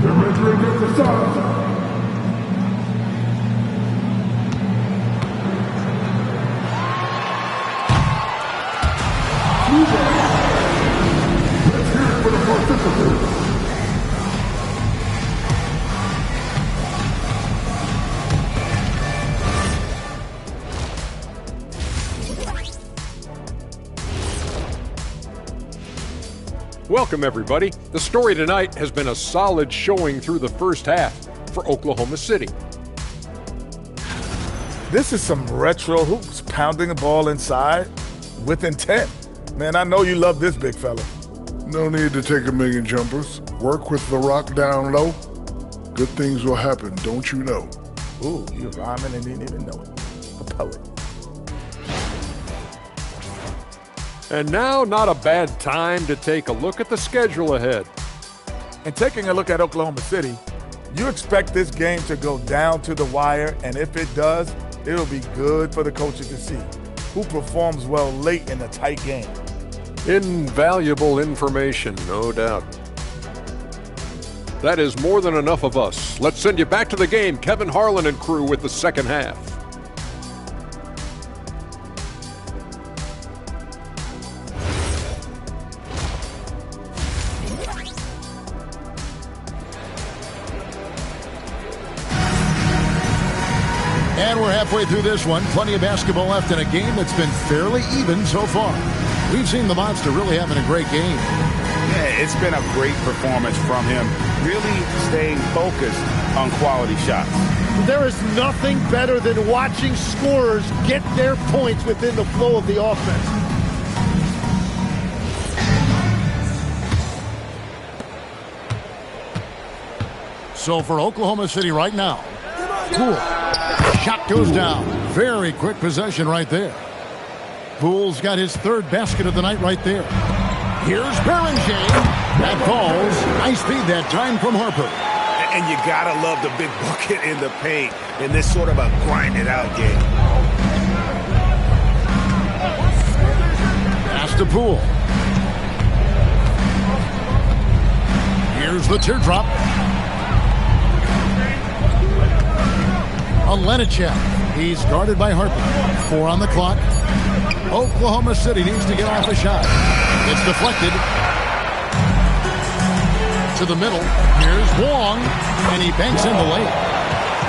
S6: They're measuring exercise. Let's hear it for the participants.
S5: Welcome, everybody. The story tonight has been a solid showing through the first half for Oklahoma City.
S7: This is some retro hoops, pounding the ball inside with intent. Man, I know you love this big fella.
S6: No need to take a million jumpers. Work with the rock down low. Good things will happen, don't you know?
S7: Ooh, you're rhyming and didn't even know it. A poet.
S5: And now, not a bad time to take a look at the schedule ahead.
S7: And taking a look at Oklahoma City, you expect this game to go down to the wire, and if it does, it'll be good for the coaches to see who performs well late in a tight game.
S5: Invaluable information, no doubt. That is more than enough of us. Let's send you back to the game. Kevin Harlan and crew with the second half.
S11: And we're halfway through this one. Plenty of basketball left in a game that's been fairly even so far. We've seen the Monster really having a great game.
S14: Yeah, it's been a great performance from him. Really staying focused on quality shots.
S18: There is nothing better than watching scorers get their points within the flow of the offense.
S11: So for Oklahoma City right now, Poole. Shot goes down. Very quick possession right there. Poole's got his third basket of the night right there. Here's Beringer. That falls. Nice feed that time from Harper.
S14: And you gotta love the big bucket in the paint in this sort of a grind-it-out game.
S11: Pass to Poole. Here's the teardrop. Olenicek. He's guarded by Harper. 4 on the clock. Oklahoma City needs to get off a shot. It's deflected. To the middle. Here's Wong. And he banks in the layup.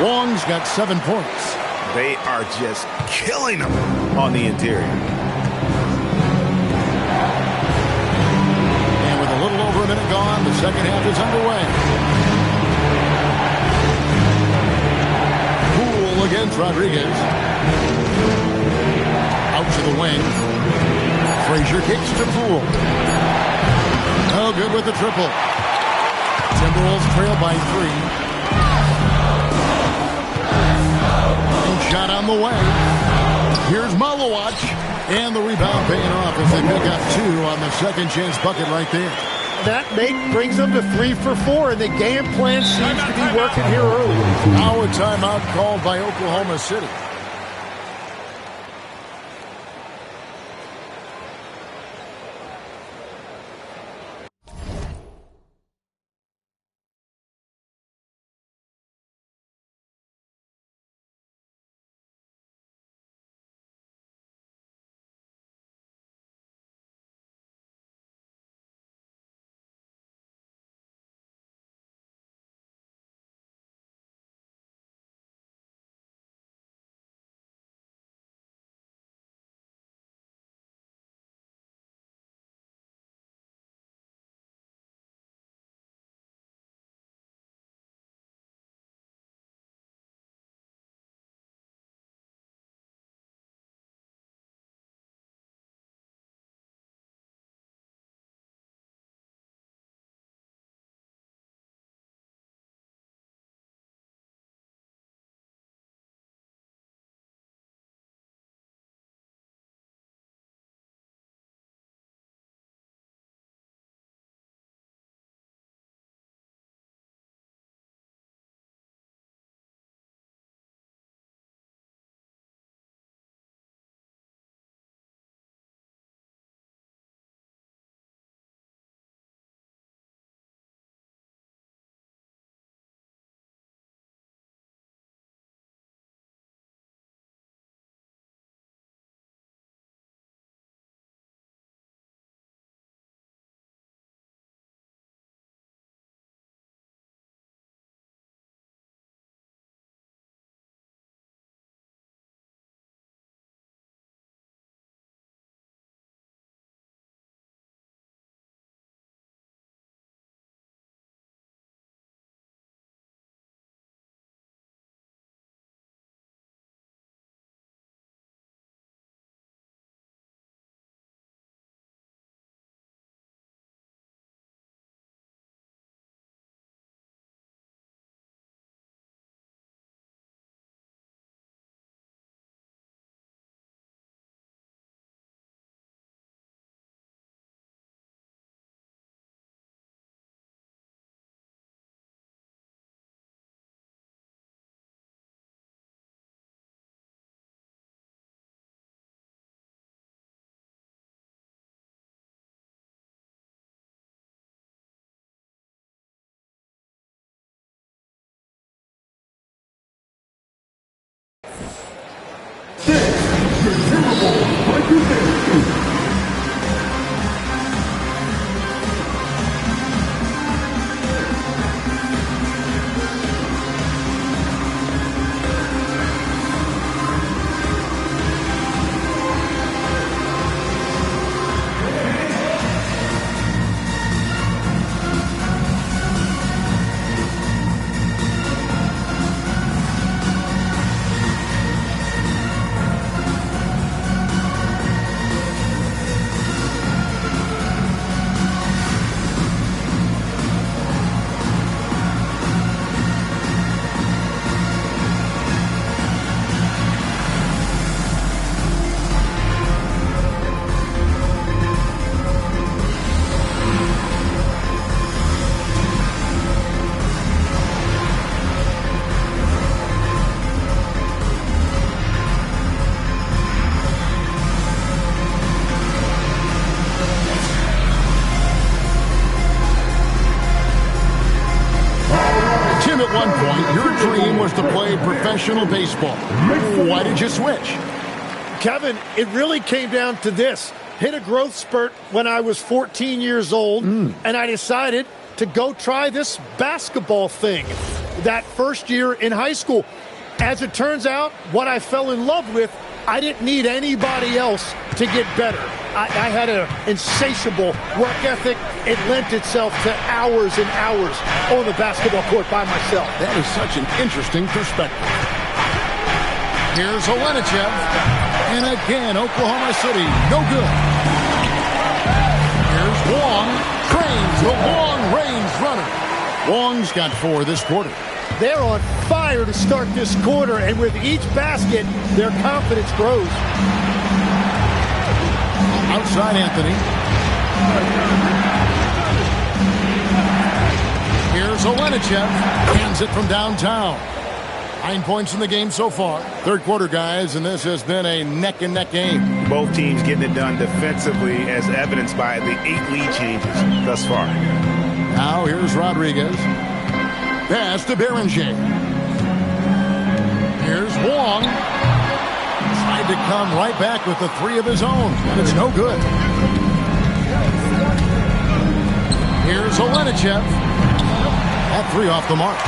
S11: Wong's got 7 points.
S14: They are just killing them on the interior.
S11: And with a little over a minute gone, the second half is underway. Against Rodriguez. Out to the wing. Frazier kicks to Poole. Oh, good with the triple. Timberwolves trail by 3. And shot on the way. Here's Malawach. And the rebound paying off as they pick up 2 on the second chance bucket right there.
S18: That brings them to 3 for 4, and the game plan seems to be working here early.
S11: Now a timeout called by Oklahoma City. At one point, your dream was to play professional baseball. Why did you switch?
S18: Kevin, it really came down to this. Hit a growth spurt when I was 14 years old, and I decided to go try this basketball thing that first year in high school. As it turns out, what I fell in love with, I didn't need anybody else to get better. I had an insatiable work ethic. It lent itself to hours and hours on the basketball court by myself.
S11: That is such an interesting perspective. Here's Olenichev. And again, Oklahoma City, no good. Here's Wong. Trains the long-range runner. Wong's got 4 this quarter.
S18: They're on fire to start this quarter, and with each basket, their confidence grows.
S11: Outside Anthony. Here's Olenichev. Hands it from downtown. 9 points in the game so far. Third quarter, guys, and this has been a neck-and-neck game.
S14: Both teams getting it done defensively, as evidenced by the 8 lead changes thus far.
S11: Now here's Rodriguez. Pass to Beringer. Here's Wong. Tried to come right back with the 3 of his own, and it's no good. Here's Olenichev. That 3 off the mark.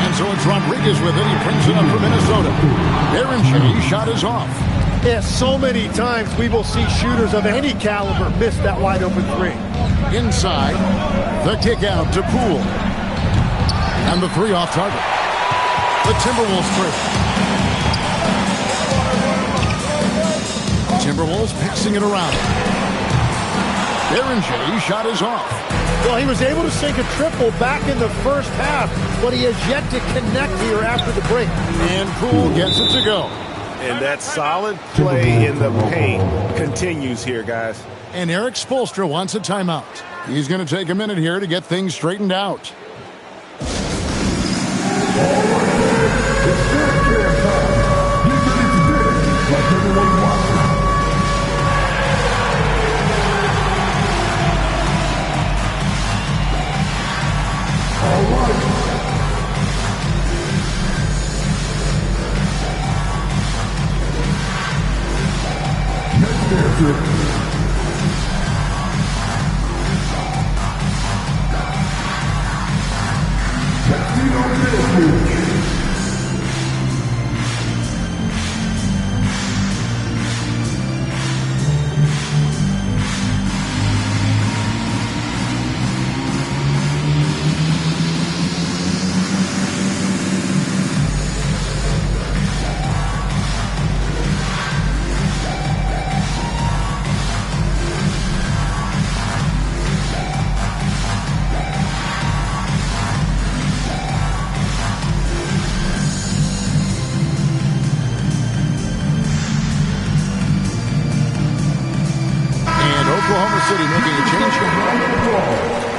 S11: And so it's Rodriguez with it. He brings it up for Minnesota. Beringer shot is off.
S18: Yeah, so many times we will see shooters of any caliber miss that wide open 3.
S11: Inside, the kick out to Poole. And the 3 off target. The Timberwolves free. Timberwolves passing it around. Beringer shot is off.
S18: Well, he was able to sink a triple back in the first half, but he has yet to connect here after the break.
S11: And Poole gets it to go.
S14: And that solid play in the paint continues here, guys.
S11: And Eric Spoelstra wants a timeout. He's going to take a minute here to get things straightened out.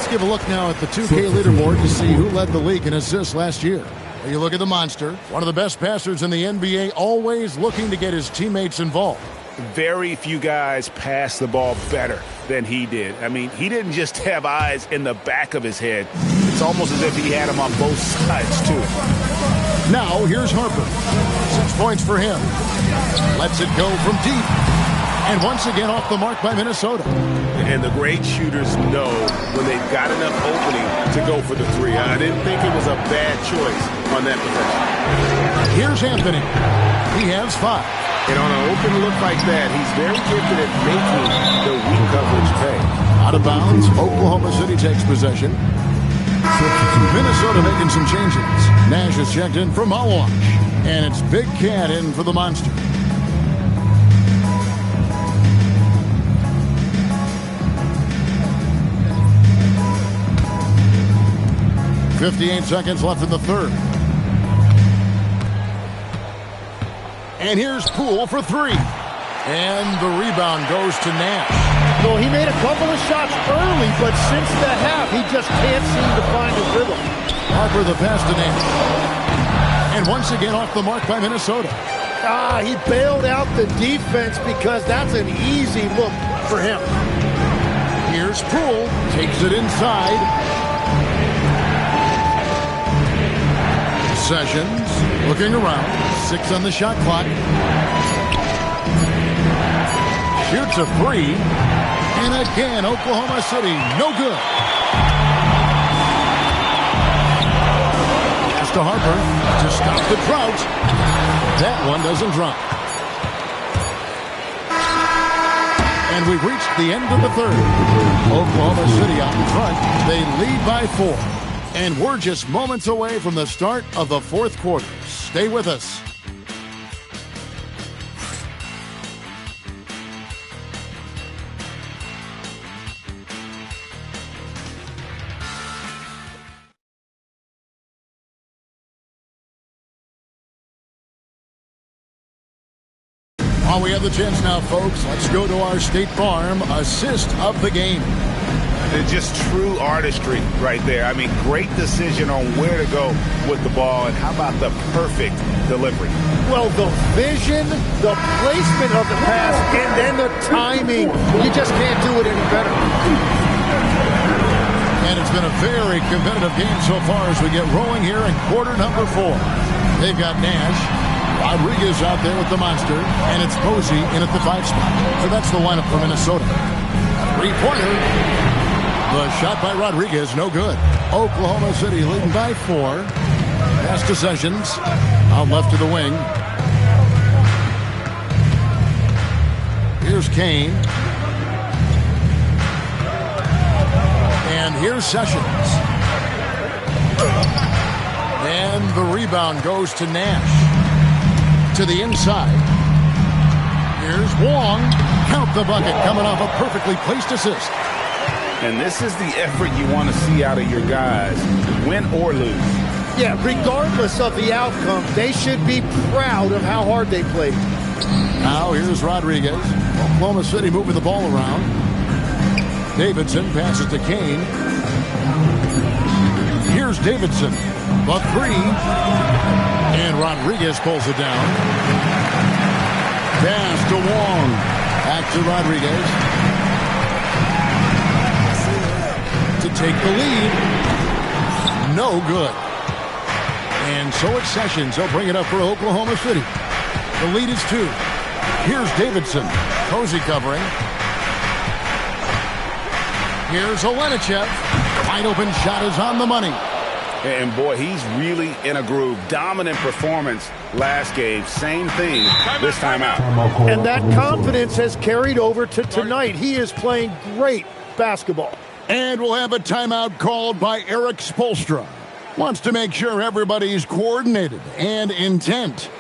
S11: Give a look now at the 2K leaderboard to see who led the league in assists last year. You look at the monster, one of the best passers in the NBA, always looking to get his teammates involved.
S14: Very few guys pass the ball better than he did. I mean, he didn't just have eyes in the back of his head. It's almost as if he had them on both sides, too.
S11: Now, here's Harper. 6 points for him. Lets it go from deep. And once again off the mark by Minnesota.
S15: And the great shooters know when they've got enough opening to go for the three. I didn't think it was a bad choice on that possession.
S11: Here's Anthony. He has 5.
S15: And on an open look like that, he's very gifted at making the weak coverage pay.
S11: Out of bounds, Oklahoma City takes possession. Minnesota making some changes. Nash is checked in for mouthwash. And it's Big Cat in for the Monster. .58 seconds left in the third. And here's Poole for 3. And the rebound goes to Nash.
S18: Well, he made a couple of shots early, but since the half, he just can't seem to find his rhythm.
S11: Harper the pass to Nash. And once again off the mark by Minnesota.
S18: He bailed out the defense because that's an easy look for him.
S11: Here's Poole. Takes it inside. Sessions looking around. 6 on the shot clock. Shoots a 3. And again, Oklahoma City, no good. Pass to Harper to stop the drought. That one doesn't drop. And we've reached the end of the third. Oklahoma City out in front. They lead by 4. And we're just moments away from the start of the fourth quarter. Stay with us. While we have the chance now, folks, let's go to our State Farm assist of the game.
S14: It's just true artistry right there. I mean, great decision on where to go with the ball, and how about the perfect delivery?
S18: Well, the vision, the placement of the pass, and then the timing. You just can't do it any better.
S11: And it's been a very competitive game so far as we get rolling here in quarter number 4. They've got Nash, Rodriguez out there with the Monster, and it's Posey in at the 5 spot. So that's the lineup for Minnesota. 3-pointer. The shot by Rodriguez, no good. Oklahoma City leading by 4. Pass to Sessions. Out left to the wing. Here's Kane. And here's Sessions. And the rebound goes to Nash. To the inside. Here's Wong. Count the bucket coming off a perfectly placed assist.
S14: And this is the effort you want to see out of your guys, win or lose.
S18: Yeah, regardless of the outcome, they should be proud of how hard they played.
S11: Now here's Rodriguez. Oklahoma City moving the ball around. Davidson passes to Kane. Here's Davidson. The 3. And Rodriguez pulls it down. Pass to Wong. Back to Rodriguez. To take the lead. No good. And so it's Sessions. He'll bring it up for Oklahoma City. The lead is 2. Here's Davidson. Posey covering. Here's Olenichev. Wide open shot is on the money.
S14: And boy, he's really in a groove. Dominant performance last game. Same thing this time out.
S18: And that confidence has carried over to tonight. He is playing great basketball.
S11: And we'll have a timeout called by Eric Spoelstra. Wants to make sure everybody's coordinated and intent.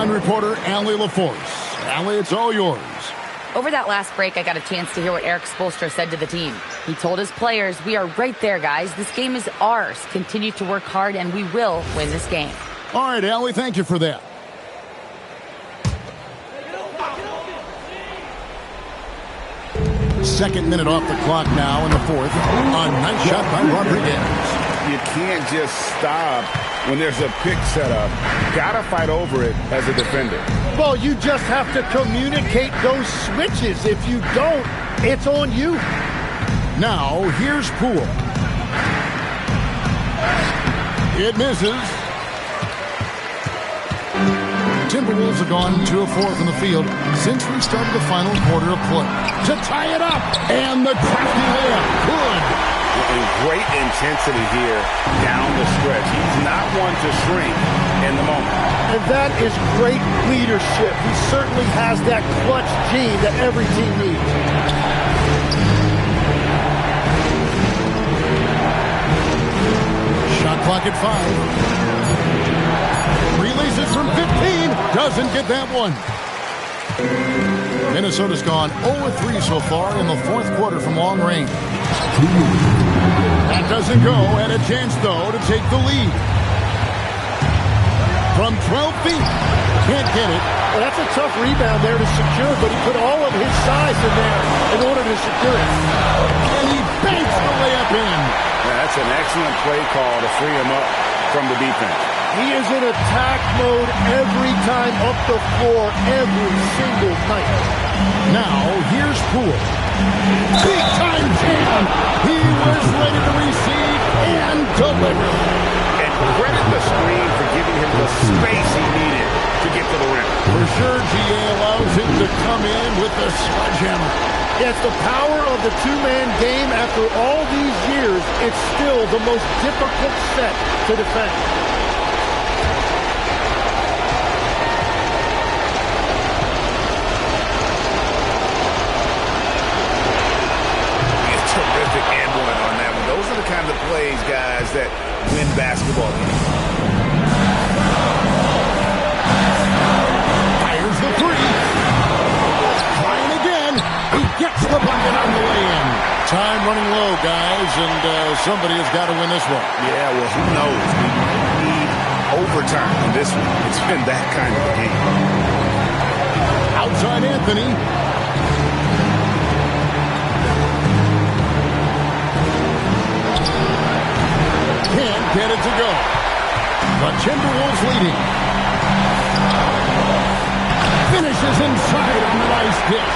S11: on reporter Allie LaForce. Allie, it's all yours.
S8: Over that last break, I got a chance to hear what Eric Spoelstra said to the team. He told his players, "We are right there, guys. This game is ours. Continue to work hard, and we will win this game."
S11: All right, Allie, thank you for that. Second minute off the clock now in the fourth. A nice shot by Rodriguez.
S14: You can't just stop when there's a pick set up. Gotta fight over it as a defender.
S18: Well, you just have to communicate those switches. If you don't, it's on you.
S11: Now, here's Poole. It misses. Timberwolves have gone 2 of 4 from the field since we started the final quarter of play. To tie it up, and the crafty layup. Good.
S14: And great intensity here down the stretch. He's not one to shrink in the moment.
S18: And that is great leadership. He certainly has that clutch gene that every team needs.
S11: Shot clock at 5. Releases from 15. Doesn't get that one. Minnesota's gone 0-3 so far in the fourth quarter from long range. That doesn't go, and a chance, though, to take the lead. From 12 feet. Can't get it.
S18: Well, that's a tough rebound there to secure, but he put all of his size in there in order to secure it.
S11: And he banks the layup in.
S14: Yeah, that's an excellent play call to free him up from the defense.
S18: He is in attack mode every time up the floor, every single night.
S11: Now, here's Poole. Big time jam. He was ready to receive and deliver.
S14: And credit the screen for giving him the space he needed to get to the rim.
S11: For sure, GA allows him to come in with the sledgehammer.
S18: Yes, the power of the two-man game after all these years, it's still the most difficult set to defend.
S14: Terrific and one on that one. Those are the kind of plays, guys, that win basketball games.
S11: Fires the three. Trying again. He gets the bucket on the way-in. Time running low, guys, and somebody has got to win this one.
S14: Yeah, well, who knows? We need overtime in this one. It's been that kind of a game.
S11: Outside Anthony. Can't get it to go. The Timberwolves leading. Finishes inside on the nice dish.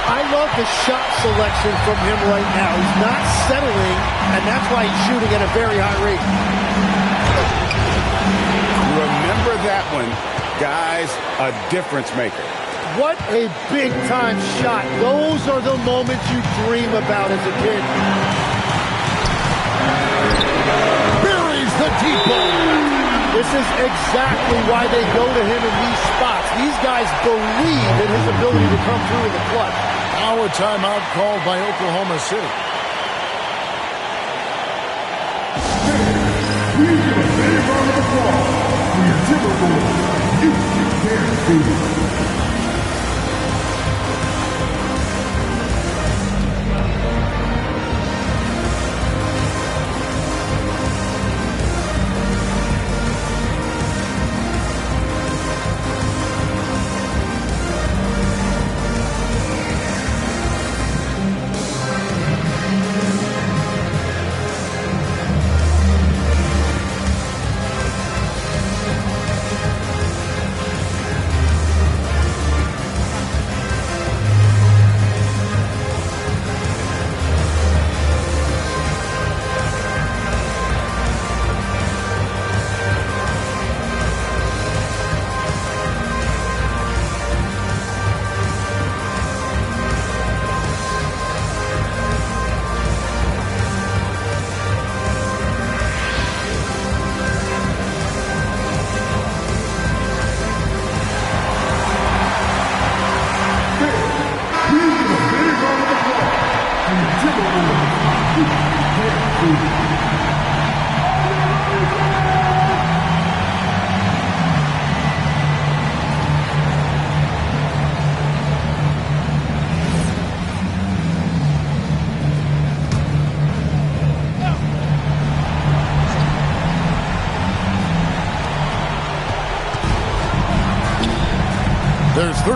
S18: I love the shot selection from him right now. He's not settling, and that's why he's shooting at a very high rate.
S14: Remember that one, guys, a difference maker.
S18: What a big-time shot. Those are the moments you dream about as a kid.
S11: The deep ball.
S18: This is exactly why they go to him in these spots. These guys believe in his ability to come through in the clutch.
S11: Now a timeout called by Oklahoma City.
S3: Please give a big round of applause for your Timberwolves, Eastern Kansas City.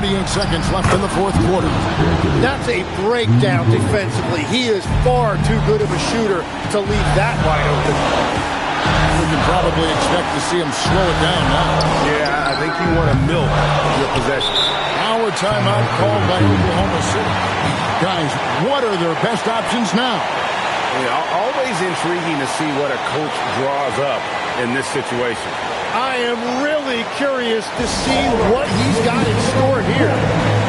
S11: 38 seconds left in the fourth quarter.
S18: That's a breakdown defensively. He is far too good of a shooter to leave that wide open.
S11: We can probably expect to see him slow it down now.
S15: Yeah, I think you want to milk your possession.
S11: Now a timeout called by Oklahoma City. Guys, what are their best options now?
S14: Always intriguing to see what a coach draws up in this situation.
S18: I am really curious to see what he's got in store here.